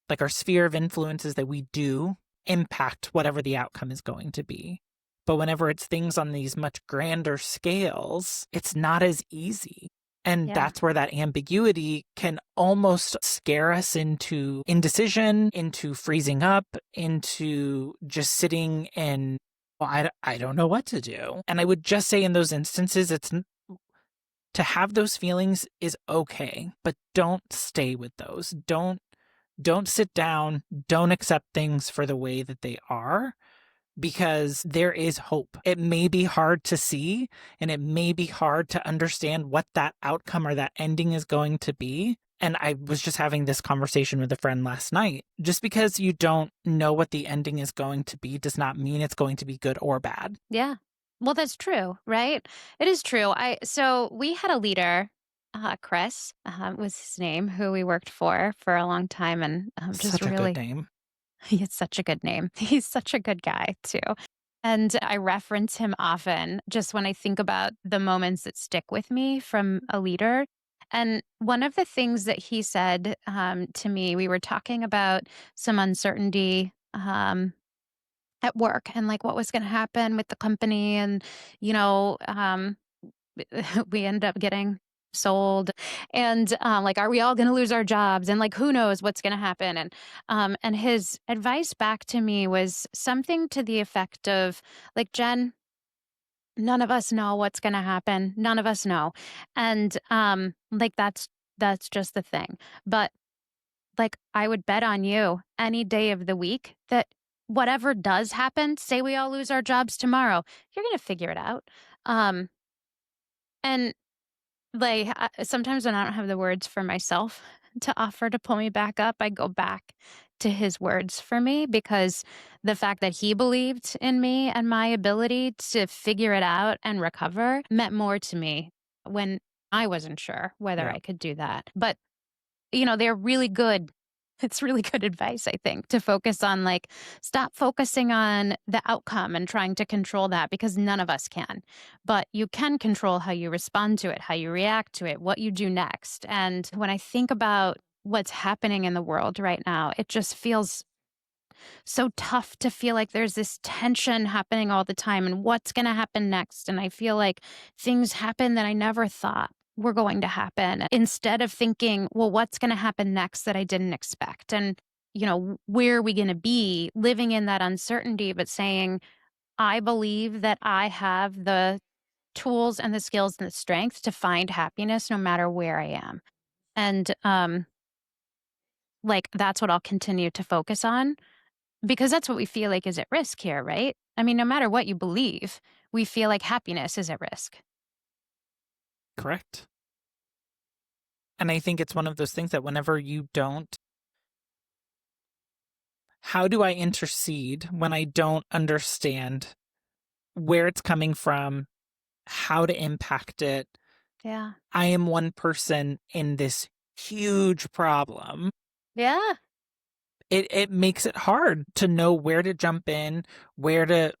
like, our sphere of influences, that we do impact whatever the outcome is going to be. But whenever it's things on these much grander scales, it's not as easy. And Yeah. that's where that ambiguity can almost scare us into indecision, into freezing up, into just sitting and, well, I don't know what to do. And I would just say in those instances, to have those feelings is okay, but don't stay with those. Don't sit down, don't accept things for the way that they are, because there is hope. It may be hard to see, and it may be hard to understand what that outcome or that ending is going to be. And I was just having this conversation with a friend last night. Just because you don't know what the ending is going to be does not mean it's going to be good or bad. Yeah. Well, that's true, right? It is true. So we had a leader, Chris, was his name, who we worked for a long time, and just Such a good really, name. he has such a good name. He's such a good guy too. And I reference him often just when I think about the moments that stick with me from a leader. And one of the things that he said to me, we were talking about some uncertainty at work and like what was going to happen with the company. And, you know, um, we ended up getting sold and like are we all going to lose our jobs and like who knows what's going to happen and his advice back to me was something to the effect of like, Jen, none of us know what's going to happen, none of us know, and like that's just the thing. But like, I would bet on you any day of the week that whatever does happen, say we all lose our jobs tomorrow, you're going to figure it out. um and like, sometimes when I don't have the words for myself to offer to pull me back up, I go back to his words for me because the fact that he believed in me and my ability to figure it out and recover meant more to me when I wasn't sure whether Yeah. I could do that. But, they're really good. It's really good advice, I think, to focus on like, stop focusing on the outcome and trying to control that because none of us can. But you can control how you respond to it, how you react to it, what you do next. And when I think about what's happening in the world right now, it just feels so tough to feel like there's this tension happening all the time and what's going to happen next. And I feel like things happen that I never thought were going to happen instead of thinking, well, what's going to happen next that I didn't expect? And, where are we going to be living in that uncertainty, but saying, I believe that I have the tools and the skills and the strength to find happiness no matter where I am. And, like, that's what I'll continue to focus on because that's what we feel like is at risk here, right? I mean, no matter what you believe, we feel like happiness is at risk. Correct. And I think it's one of those things that whenever you don't, how do I intercede when I don't understand where it's coming from, how to impact it? Yeah. I am one person in this huge problem. Yeah. It makes it hard to know where to jump in, where to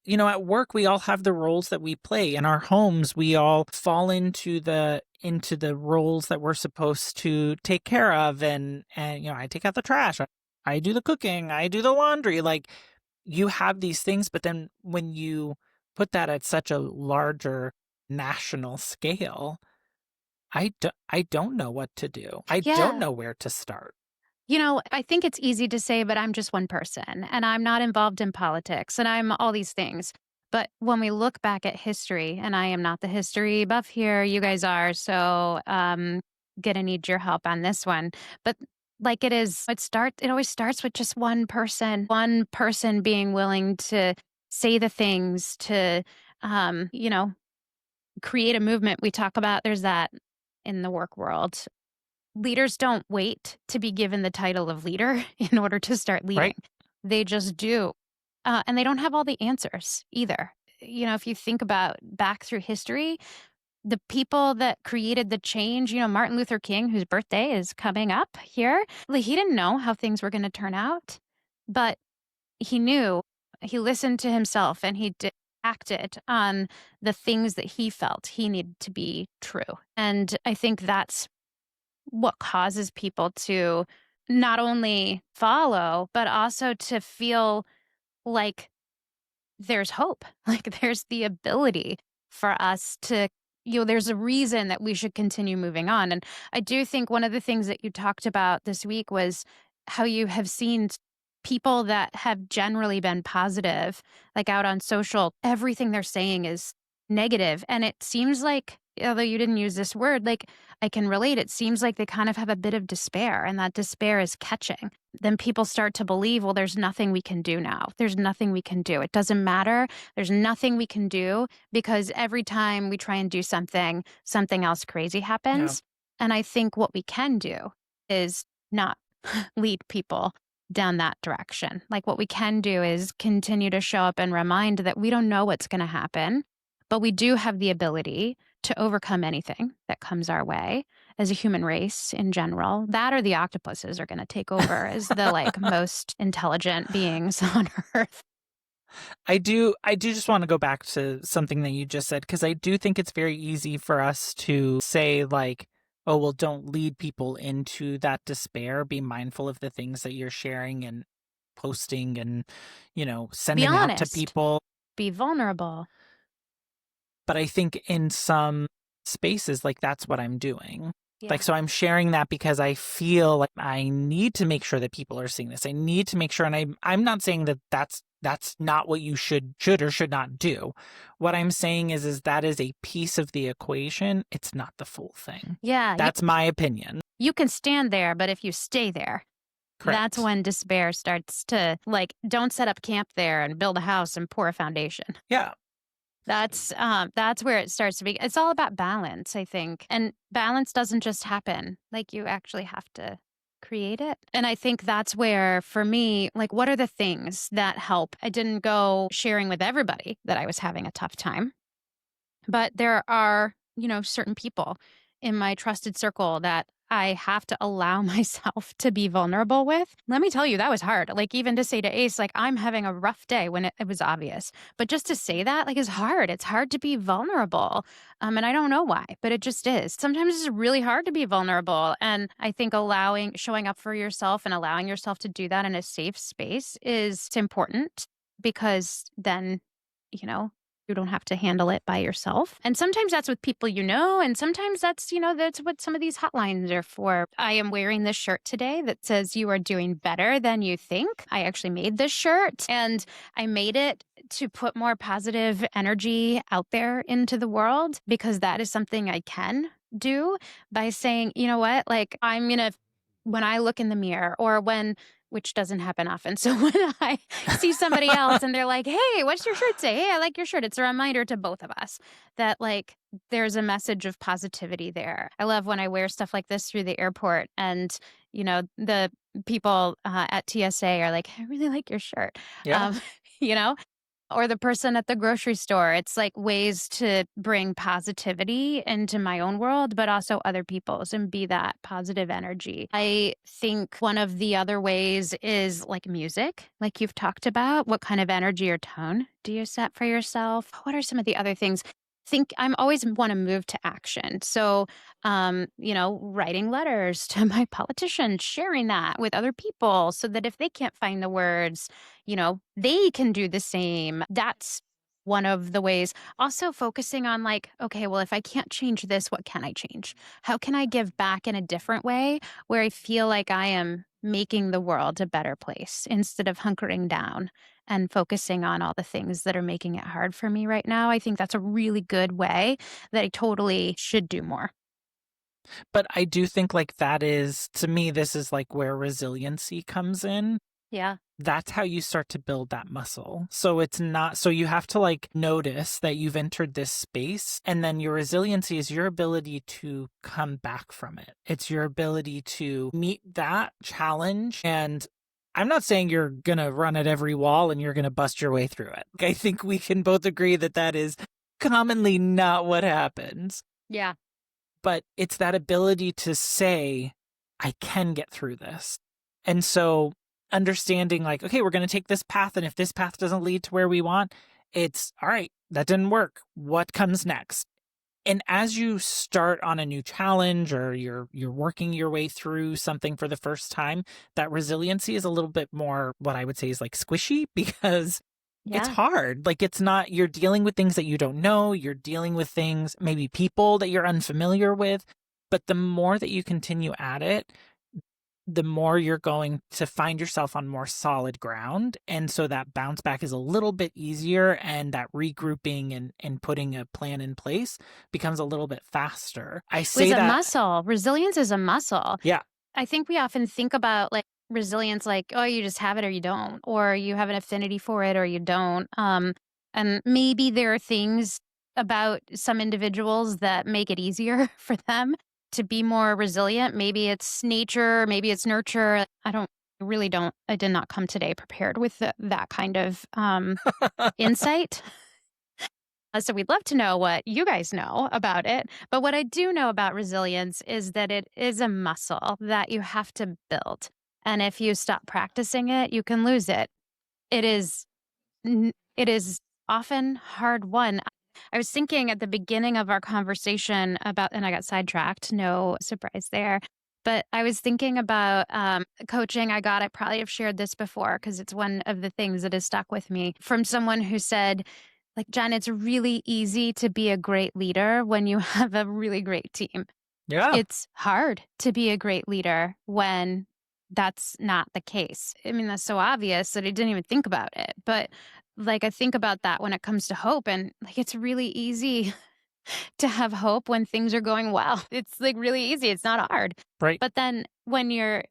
at work we all have the roles that we play. In our homes, we all fall into the roles that we're supposed to take care of, and I take out the trash, I do the cooking, I do the laundry. Like, you have these things, but then when you put that at such a larger national scale, I don't know what to do. I don't Yeah. know where to start. I think it's easy to say, but I'm just one person and I'm not involved in politics and I'm all these things. But when we look back at history, and I am not the history buff here, you guys are. So, gonna need your help on this one. But like it always starts with just one person being willing to say the things to, create a movement. We talk about there's that in the work world. Leaders don't wait to be given the title of leader in order to start leading. Right? They just do. And they don't have all the answers either. If you think about back through history, the people that created the change, Martin Luther King, whose birthday is coming up here, like, he didn't know how things were going to turn out, but he knew, he listened to himself and acted on the things that he felt he needed to be true. And I think that's what causes people to not only follow, but also to feel like there's hope. Like there's the ability for us to, there's a reason that we should continue moving on. And I do think one of the things that you talked about this week was how you have seen people that have generally been positive, like out on social, everything they're saying is negative. And it seems like, although you didn't use this word, like I can relate, it seems like they kind of have a bit of despair and that despair is catching. Then people start to believe, well, there's nothing we can do now. There's nothing we can do. It doesn't matter. There's nothing we can do because every time we try and do something, something else crazy Yeah. happens. And I think what we can do is not lead people down that direction. Like what we can do is continue to show up and remind that we don't know what's going to happen, but we do have the ability to overcome anything that comes our way as a human race in general. That or the octopuses are going to take over as the like most intelligent beings on earth. I do just want to go back to something that you just said, because I do think it's very easy for us to say, like, oh, well, don't lead people into that despair. Be mindful of the things that you're sharing and posting and, Be sending out to honest, people. be vulnerable. But I think in some spaces, like, that's what I'm doing. Like, Yeah. so I'm sharing that because I feel like I need to make sure that people are seeing this. I need to make sure, and I'm not saying that that's not what you should or should not do. What I'm saying is that is a piece of the equation. It's not the full thing. Yeah. That's my opinion. You can stand there, but if you stay there, that's Correct. when despair starts to like, don't set up camp there and build a house and pour a foundation. Yeah. That's where it starts to be. It's all about balance, I think. And balance doesn't just happen. Like you actually have to create it. And I think that's where for me, like what are the things that help? I didn't go sharing with everybody that I was having a tough time. But there are certain people in my trusted circle that I have to allow myself to be vulnerable with. Let me tell you, that was hard. Like, even to say to Ace, like, I'm having a rough day when it was obvious. But just to say that, like, is hard. It's hard to be vulnerable. And I don't know why, but it just is. Sometimes it's really hard to be vulnerable. And I think showing up for yourself and allowing yourself to do that in a safe space is important because then, you know, you don't have to handle it by yourself. And sometimes that's with people and sometimes that's what some of these hotlines are for. I am wearing this shirt today that says you are doing better than you think. I actually made this shirt and I made it to put more positive energy out there into the world because that is something I can do by saying, you know what, like when I look in the mirror which doesn't happen often. So when I see somebody else and they're like, "Hey, what's your shirt say? Hey, I like your shirt." It's a reminder to both of us that like there's a message of positivity there. I love when I wear stuff like this through the airport and the people at TSA are like, "I really like your shirt." Yeah. Um, you know, or the person at the grocery store. It's like ways to bring positivity into my own world, but also other people's and be that positive energy. I think one of the other ways is like music, like you've talked about. What kind of energy or tone do you set for yourself? What are some of the other things? Think I'm always want to move to action. So, writing letters to my politicians, sharing that with other people so that if they can't find the words, they can do the same. That's one of the ways. Also focusing on like, okay, well, if I can't change this, what can I change? How can I give back in a different way where I feel like I am making the world a better place instead of hunkering down and focusing on all the things that are making it hard for me right now? I think that's a really good way that I totally should do more. But I do think like that is, to me, this is like where resiliency comes in. Yeah. That's how you start to build that muscle. So it's not, so you have to like notice that you've entered this space, and then your resiliency is your ability to come back from it. It's your ability to meet that challenge. And I'm not saying you're going to run at every wall and you're going to bust your way through it. I think we can both agree that that is commonly not what happens. Yeah. But it's that ability to say, I can get through this. And so understanding like, okay, we're going to take this path. And if this path doesn't lead to where we want, it's all right, that didn't work. What comes next? And as you start on a new challenge or you're working your way through something for the first time, that resiliency is a little bit more what I would say is like squishy because it's Yeah. hard. Like it's not, you're dealing with things that you don't know, you're dealing with things, maybe people that you're unfamiliar with, but the more that you continue at it, the more you're going to find yourself on more solid ground. And so that bounce back is a little bit easier, and that regrouping and putting a plan in place becomes a little bit faster. I It was say a that, muscle. Resilience is a muscle. yeah, I think we often think about like resilience like, oh, you just have it or you don't, or you have an affinity for it or you don't. And maybe there are things about some individuals that make it easier for them to be more resilient. Maybe it's nature, maybe it's nurture. I did not come today prepared with that kind of insight. So we'd love to know what you guys know about it. But what I do know about resilience is that it is a muscle that you have to build. And if you stop practicing it, you can lose it. It is it is often hard won. I was thinking at the beginning of our conversation about, and I got sidetracked, no surprise there. But I was thinking about coaching I got. I probably have shared this before because it's one of the things that has stuck with me from someone who said, like, Jen, it's really easy to be a great leader when you have a really great team. yeah, It's hard to be a great leader when that's not the case. I mean, that's so obvious that I didn't even think about it. But like, I think about that when it comes to hope, and like, it's really easy to have hope when things are going well. It's like really easy. It's not hard. right. But then when you're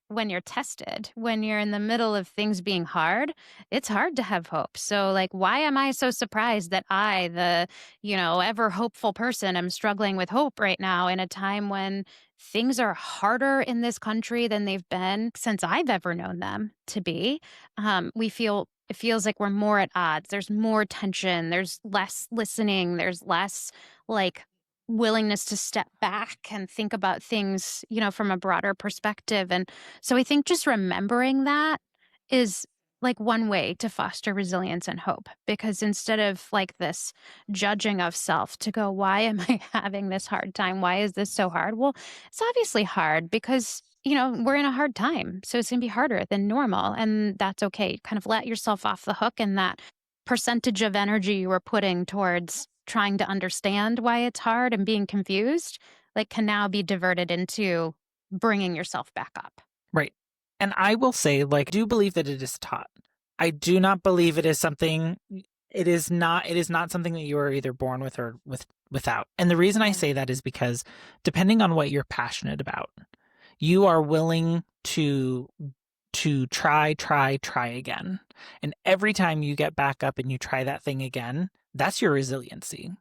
tested, when you're in the middle of things being hard, it's hard to have hope. So like why am I so surprised that I, the, ever hopeful person, am struggling with hope right now in a time when things are harder in this country than they've been since I've ever known them to be? It feels like we're more at odds. There's more tension. There's less listening. There's less like willingness to step back and think about things, from a broader perspective. And so I think just remembering that is like one way to foster resilience and hope, because instead of like this judging of self to go, why am I having this hard time? Why is this so hard? Well, it's obviously hard because, we're in a hard time. So it's going to be harder than normal. And that's okay. Kind of let yourself off the hook, and that percentage of energy you were putting towards trying to understand why it's hard and being confused, like, can now be diverted into bringing yourself back up. Right. And I will say, like, I do believe that it is taught. I do not believe it is something it is not something that you are either born with or without. And the reason I Yeah. say that is because depending on what you're passionate about, you are willing to try again. And every time you get back up and you try that thing again, that's your resiliency.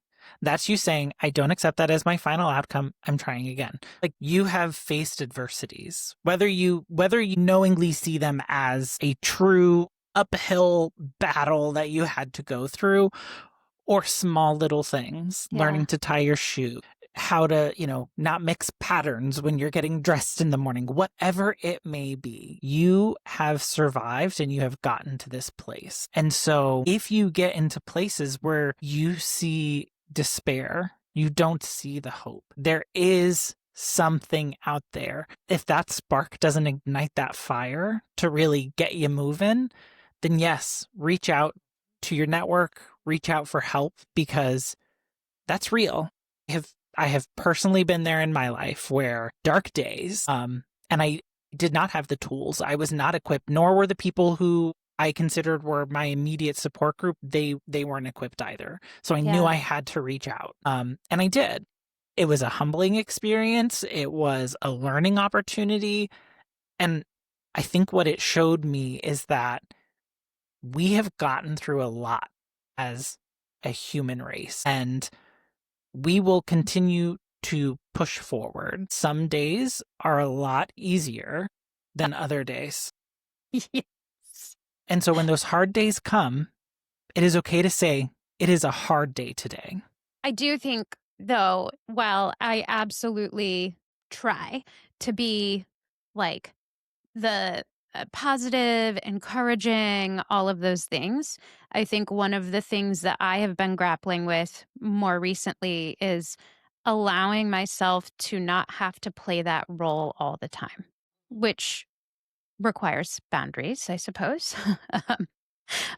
That's you saying, I don't accept that as my final outcome. I'm trying again. Like, you have faced adversities, whether you knowingly see them as a true uphill battle that you had to go through, or small little things, Yeah. learning to tie your shoe, how to, not mix patterns when you're getting dressed in the morning, whatever it may be, you have survived and you have gotten to this place. And so if you get into places where you see despair, you don't see the hope, there is something out there. If that spark doesn't ignite that fire to really get you moving, then yes, reach out to your network, reach out for help, because that's real. I have personally been there in my life where dark days, and I did not have the tools. I was not equipped, nor were the people who I considered were my immediate support group. They weren't equipped either. So I knew Yeah. I had to reach out. And I did. It was a humbling experience. It was a learning opportunity. And I think what it showed me is that we have gotten through a lot as a human race, and we will continue to push forward. Some days are a lot easier than other days. Yes. And so when those hard days come, it is okay to say, it is a hard day today. I do think, though, while I absolutely try to be like the positive, encouraging, all of those things, I think one of the things that I have been grappling with more recently is allowing myself to not have to play that role all the time, which requires boundaries, I suppose. Um,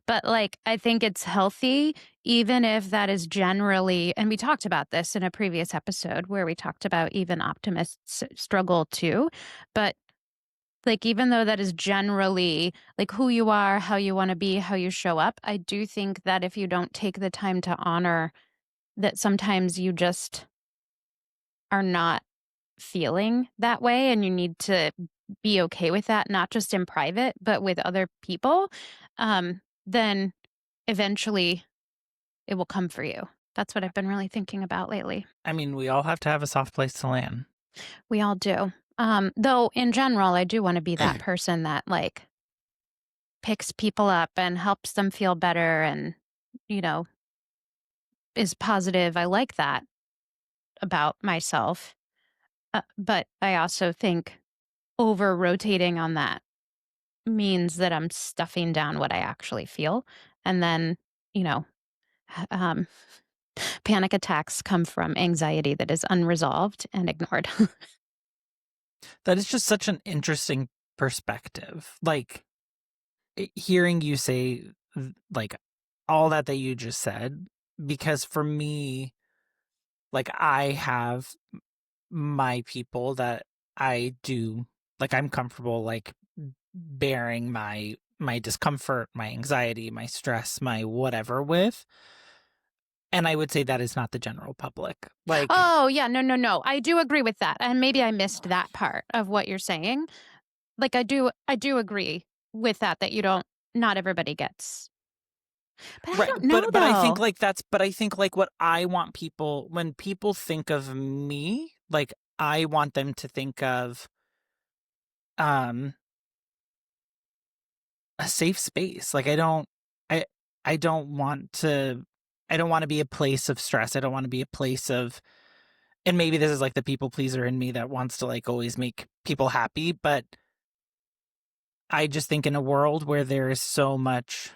but, like, I think it's healthy, even if that is generally, and we talked about this in a previous episode where we talked about even optimists struggle too. But, like, even though that is generally, like, who you are, how you wanna be, how you show up, I do think that if you don't take the time to honor that sometimes you just are not feeling that way, and you need to be okay with that, not just in private, but with other people, then eventually it will come for you. That's what I've been really thinking about lately. I mean, we all have to have a soft place to land. We all do. Though in general, I do want to be that person that like picks people up and helps them feel better and, you know, is positive. I like that about myself. But I also think over rotating on that means that I'm stuffing down what I actually feel. And then, you know, um, panic attacks come from anxiety that is unresolved and ignored. That is just such an interesting perspective. Like, hearing you say, like, all that you just said, because for me, like, I have my people that I do, like, I'm comfortable, like, bearing my discomfort, my anxiety, my stress, my whatever with. And I would say that is not the general public. Like, Oh, yeah, no, no, no. I do agree with that, and maybe I missed that part of what you're saying. Like, I do agree with that, that you don't not everybody gets. But I right, don't know, but I think though. like that's but I think like what I want people, when people think of me, like, I want them to think of um a safe space. Like, I I don't want to be a place of stress. I don't want to be a place of and maybe this is like the people pleaser in me that wants to like always make people happy, but I just think in a world where there is so much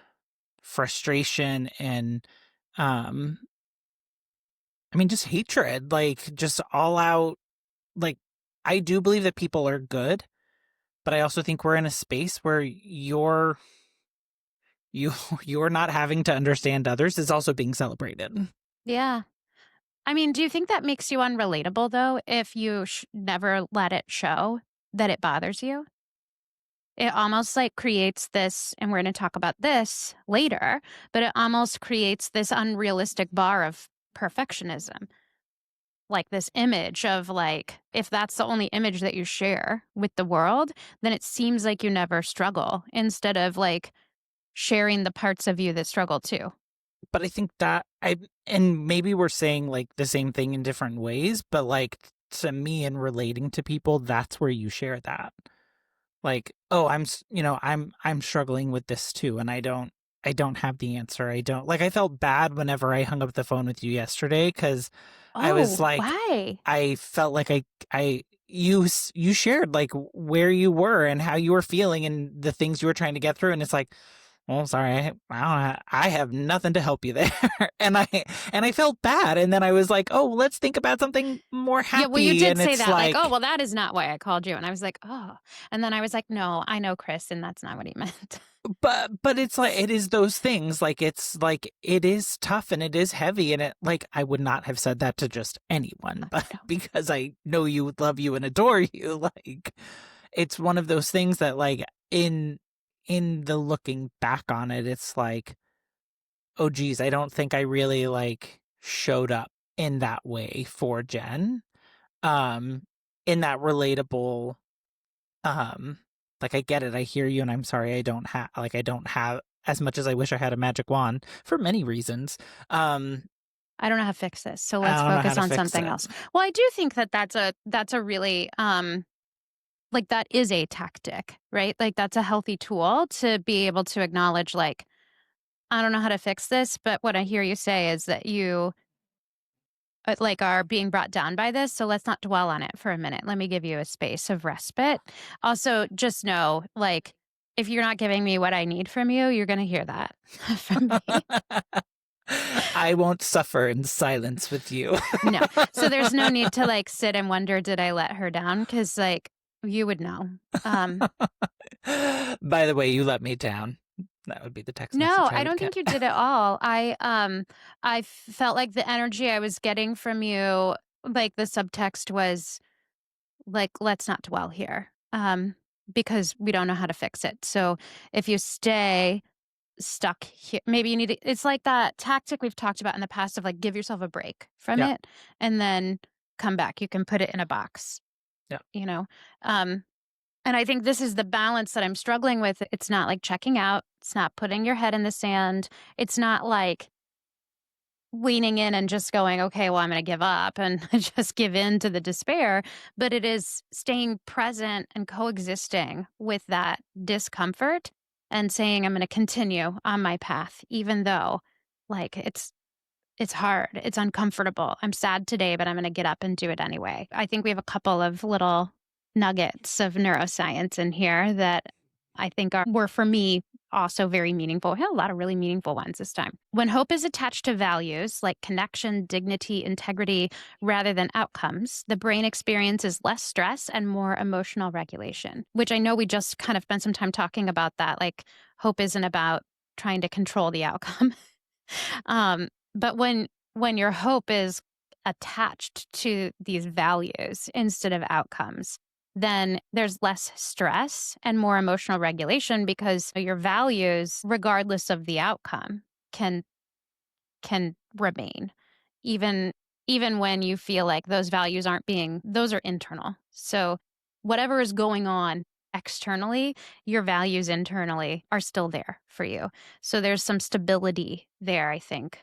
frustration and um I mean just hatred, like just all out, like I do believe that people are good, but I also think we're in a space where you you're not having to understand others is also being celebrated. Yeah. I mean, do you think that makes you unrelatable, though, if you never let it show that it bothers you? It almost like creates this, and we're going to talk about this later, but it almost creates this unrealistic bar of perfectionism. Like this image of like, if that's the only image that you share with the world, then it seems like you never struggle instead of like sharing the parts of you that struggle too. But I think that I and maybe we're saying like the same thing in different ways, but like to me and relating to people, that's where you share that. Like, oh, I'm struggling with this too, and I don't have the answer. I don't like I felt bad whenever I hung up the phone with you yesterday because I was Oh, like why? I felt like you shared like where you were and how you were feeling and the things you were trying to get through, and it's like, well, sorry, I have nothing to help you there. And I felt bad. And then I was like, oh, let's think about something more Yeah, well, you happy. did And say it's that, like, "Oh, like, well, that is not why I called you." And I was like, "Oh." And then I was like, "No, I know Chris, and that's not what he meant." but it's like it is those things. Like it's like it is tough and it is heavy. And it like I would not have said that to just anyone, but No. because I know you, love you, and adore you, like it's one of those things that like in the looking back on it, it's like, oh geez, I don't think I really like showed up in that way for Jen. Um in that relatable, um like I get it, I hear you, and I'm sorry I don't have as much as I wish I had a magic wand for many reasons. Um I don't know how to fix this, so let's I don't know how focus to on fix something it. else. Well, I do think that that's a really, like, that is a tactic, right? Like, that's a healthy tool to be able to acknowledge, like, "I don't know how to fix this," but what I hear you say is that you like, are being brought down by this, so let's not dwell on it for a minute. Let me give you a space of respite. Also, just know, like, if you're not giving me what I need from you, you're gonna hear that from me. I won't suffer in silence with you. No. So there's no need to, like, sit and wonder, "Did I let her down?" Because like, you would know. Um, By the way, you let me down. That would be the text no, message I I would don't get. think you did at all. I felt like the energy I was getting from you, like, the subtext was like, let's not dwell here, because we don't know how to fix it. So if you stay stuck here, maybe you need to, it's like that tactic we've talked about in the past of like, give yourself a break from Yeah. it and then come back. You can put it in a box, Yeah. you know? Um, and I think this is the balance that I'm struggling with. It's not like checking out. It's not putting your head in the sand. It's not like leaning in and just going, okay, well, I'm going to give up and just give in to the despair. But it is staying present and coexisting with that discomfort and saying, I'm going to continue on my path, even though like it's hard. It's uncomfortable. I'm sad today, but I'm going to get up and do it anyway. I think we have a couple of little nuggets of neuroscience in here that I think were for me also very meaningful. We had a lot of really meaningful ones this time. When hope is attached to values like connection, dignity, integrity, rather than outcomes, the brain experiences less stress and more emotional regulation, which I know we just kind of spent some time talking about that. Like, hope isn't about trying to control the outcome. But when your hope is attached to these values instead of outcomes, then there's less stress and more emotional regulation because your values, regardless of the outcome, can can remain even even when you feel like those values aren't being those are internal. So whatever is going on externally, your values internally are still there for you. So there's some stability there, I think.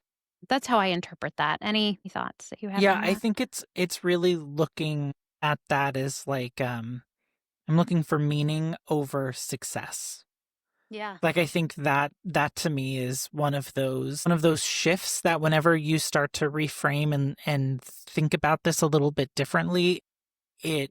That's how I interpret that. Any thoughts that you have Yeah, on I that? think it's really looking at that as like I'm looking for meaning over success. Yeah. Like, I think that to me is one of those shifts that whenever you start to reframe and think about this a little bit differently, it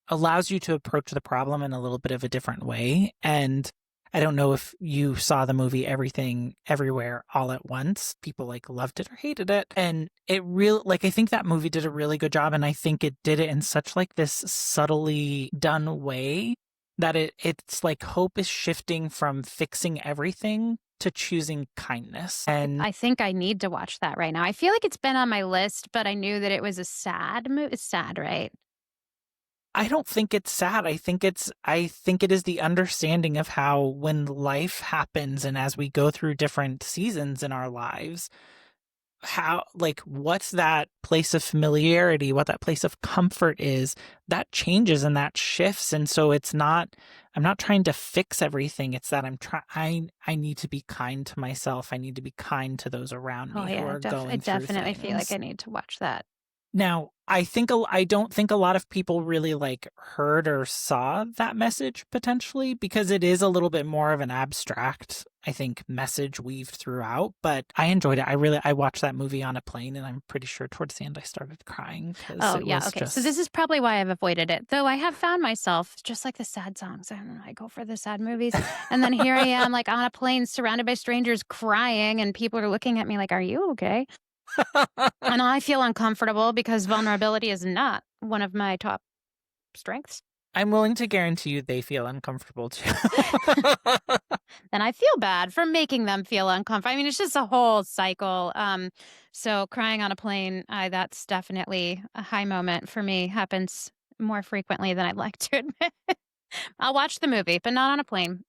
allows you to approach the problem in a little bit of a different way. And I don't know if you saw the movie Everything Everywhere All at Once. People like loved it or hated it. And it really, like, I think that movie did a really good job. And I think it did it in such like this subtly done way that it's like hope is shifting from fixing everything to choosing kindness. And I think I need to watch that right now. I feel like it's been on my list, but I knew that it was a sad movie. It's sad, right? I don't think it's sad. I think it is the understanding of how when life happens and as we go through different seasons in our lives, how, like, what's that place of familiarity, what that place of comfort is, that changes and that shifts. And so I'm not trying to fix everything. It's that I need to be kind to myself. I need to be kind to those around Oh me who yeah, are I going through definitely feel like things. I need to watch that. Now, I don't think a lot of people really like heard or saw that message potentially because it is a little bit more of an abstract, I think, message weaved throughout, but I enjoyed it. I watched that movie on a plane and I'm pretty sure towards the end I started crying because Oh, it yeah, was okay. So this just is probably why I've avoided it. Though I have found myself just like the sad songs, and I go for the sad movies, and then here I am, like, on a plane surrounded by strangers crying, and people are looking at me like, "Are you okay?" And I feel uncomfortable because vulnerability is not one of my top strengths. I'm willing to guarantee you they feel uncomfortable too. And I feel bad for making them feel uncomfortable. I mean, it's just a whole cycle. So crying on a plane, that's definitely a high moment for me. Happens more frequently than I'd like to admit. I'll watch the movie, but not on a plane.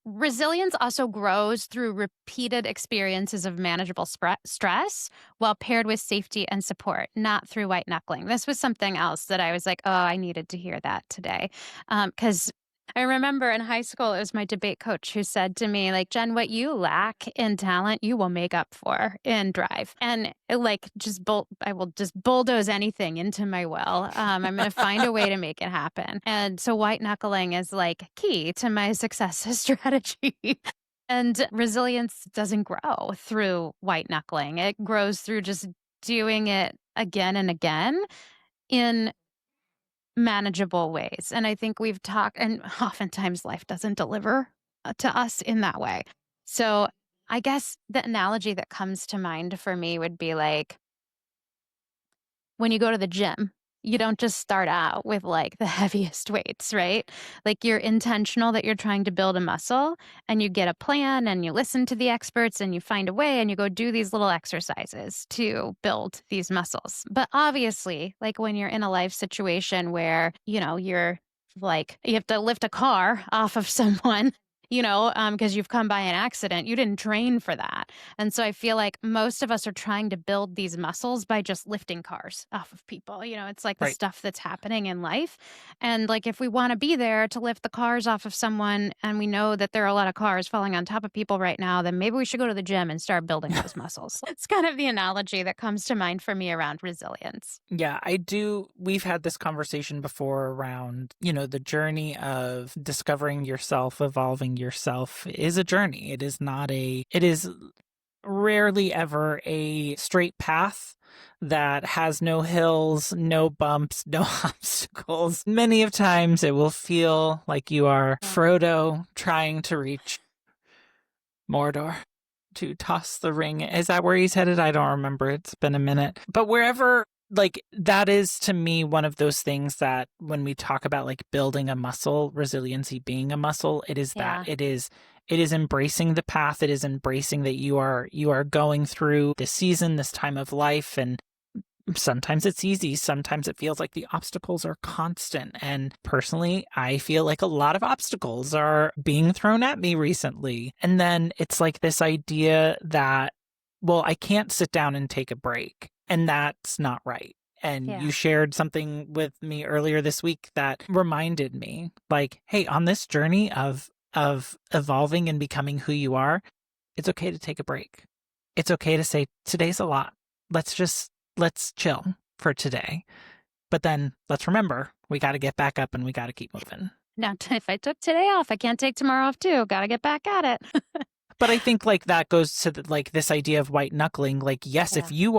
Resilience also grows through repeated experiences of manageable stress while paired with safety and support, not through white knuckling. This was something else that I was like, oh, I needed to hear that today. Because I remember in high school, it was my debate coach who said to me, like, Jen, what you lack in talent, you will make up for in drive. And like, I will just bulldoze anything into my will. I'm going to find a way to make it happen. And so white knuckling is like key to my success strategy. And resilience doesn't grow through white knuckling. It grows through just doing it again and again in manageable ways. And I think we've talked, and oftentimes life doesn't deliver to us in that way. So I guess the analogy that comes to mind for me would be like, when you go to the gym, you don't just start out with like the heaviest weights, right? Like you're intentional that you're trying to build a muscle and you get a plan and you listen to the experts and you find a way and you go do these little exercises to build these muscles. But obviously, like when you're in a life situation where, you're like, you have to lift a car off of someone. Because you've come by an accident, you didn't train for that. And so I feel like most of us are trying to build these muscles by just lifting cars off of people. It's like the Right. stuff that's happening in life. And like if we want to be there to lift the cars off of someone and we know that there are a lot of cars falling on top of people right now, then maybe we should go to the gym and start building those muscles. It's kind of the analogy that comes to mind for me around resilience. Yeah, I do. We've had this conversation before around, the journey of discovering yourself, evolving yourself is a journey. It is rarely ever a straight path that has no hills, no bumps, no obstacles. Many of times it will feel like you are Frodo trying to reach Mordor to toss the ring. Is that where he's headed? I don't remember. It's been a minute. But wherever, like, that is to me one of those things that when we talk about like building a muscle, resiliency being a muscle, it is that Yeah. it is embracing the path. It is embracing that you are going through this season, this time of life, and sometimes it's easy. Sometimes it feels like the obstacles are constant. And personally, I feel like a lot of obstacles are being thrown at me recently. And then it's like this idea that, well, I can't sit down and take a break. And that's not right. And Yeah. you shared something with me earlier this week that reminded me, like, hey, on this journey of evolving and becoming who you are, it's okay to take a break. It's okay to say, today's a lot. Let's chill for today. But then let's remember, we got to get back up and we got to keep moving. Now, if I took today off, I can't take tomorrow off too. Got to get back at it. But I think like that goes to like this idea of white knuckling. Like, yes, Yeah. if you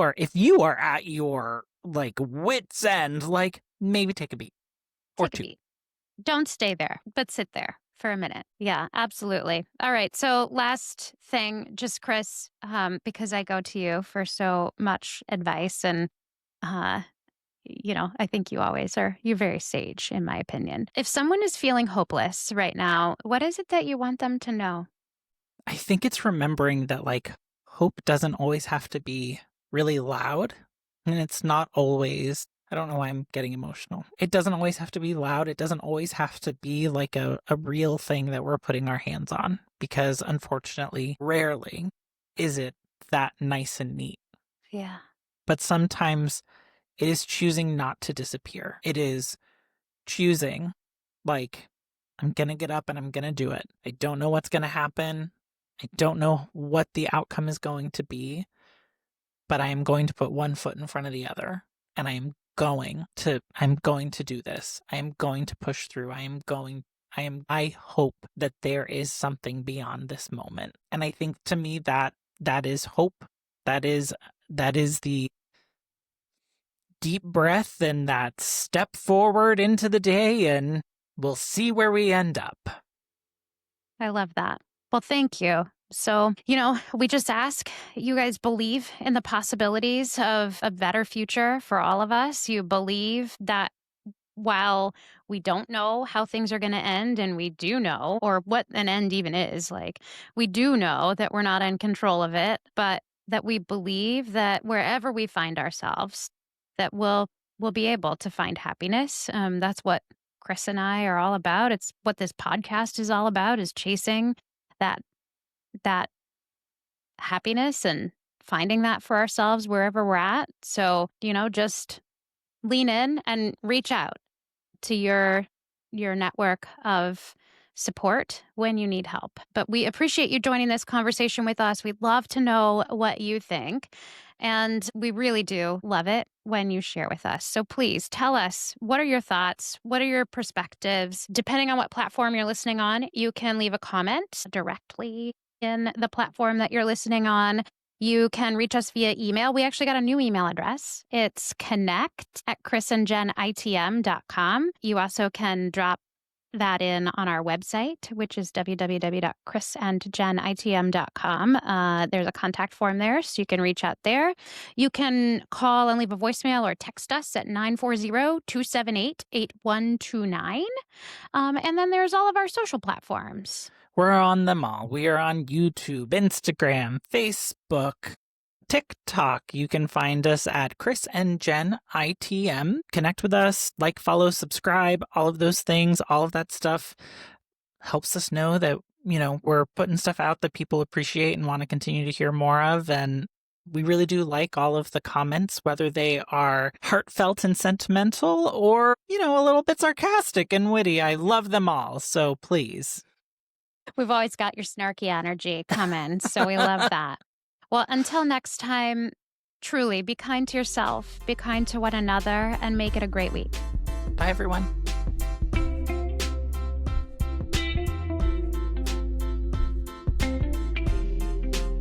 are at your like wit's end, like maybe take a beat or Take a two. beat. Don't stay there, but sit there for a minute. Yeah, absolutely. All right. So last thing, just Chris, because I go to you for so much advice and, uh, I think you always are. You're very sage, in my opinion. If someone is feeling hopeless right now, what is it that you want them to know? I think it's remembering that like hope doesn't always have to be really loud. And it's not always, I don't know why I'm getting emotional. It doesn't always have to be loud. It doesn't always have to be like a real thing that we're putting our hands on. Because unfortunately, rarely is it that nice and neat. Yeah. But sometimes it is choosing not to disappear. It is choosing, like, I'm going to get up and I'm going to do it. I don't know what's going to happen. I don't know what the outcome is going to be, but I am going to put one foot in front of the other. And I'm going to do this. I am going to push through. I hope that there is something beyond this moment. And I think to me that is hope. That is the deep breath and that step forward into the day, and we'll see where we end up. I love that. Well, thank you. So, we just ask you guys believe in the possibilities of a better future for all of us. You believe that while we don't know how things are going to end, and we do know, or what an end even is, like, we do know that we're not in control of it, but that we believe that wherever we find ourselves, that we'll be able to find happiness. That's what Chris and I are all about. It's what this podcast is all about, is chasing that that happiness and finding that for ourselves wherever we're at. So, just lean in and reach out to your network of support when you need help. But we appreciate you joining this conversation with us. We'd love to know what you think. And we really do love it when you share with us. So please tell us, what are your thoughts? What are your perspectives? Depending on what platform you're listening on, you can leave a comment directly in the platform that you're listening on. You can reach us via email. We actually got a new email address. It's connect@chrisandjenitm.com. You also can drop that in on our website, which is www.chrisandjenitm.com. There's a contact form there, so you can reach out there. You can call and leave a voicemail or text us at 940-278-8129. And then there's all of our social platforms. We're on them all. We are on YouTube, Instagram, Facebook, TikTok. You can find us at Chris and Jen ITM. Connect with us, like, follow, subscribe, all of those things. All of that stuff helps us know that, we're putting stuff out that people appreciate and want to continue to hear more of. And we really do like all of the comments, whether they are heartfelt and sentimental or, a little bit sarcastic and witty. I love them all. So please. We've always got your snarky energy coming, so we love that. Well, until next time, truly be kind to yourself, be kind to one another, and make it a great week. Bye, everyone.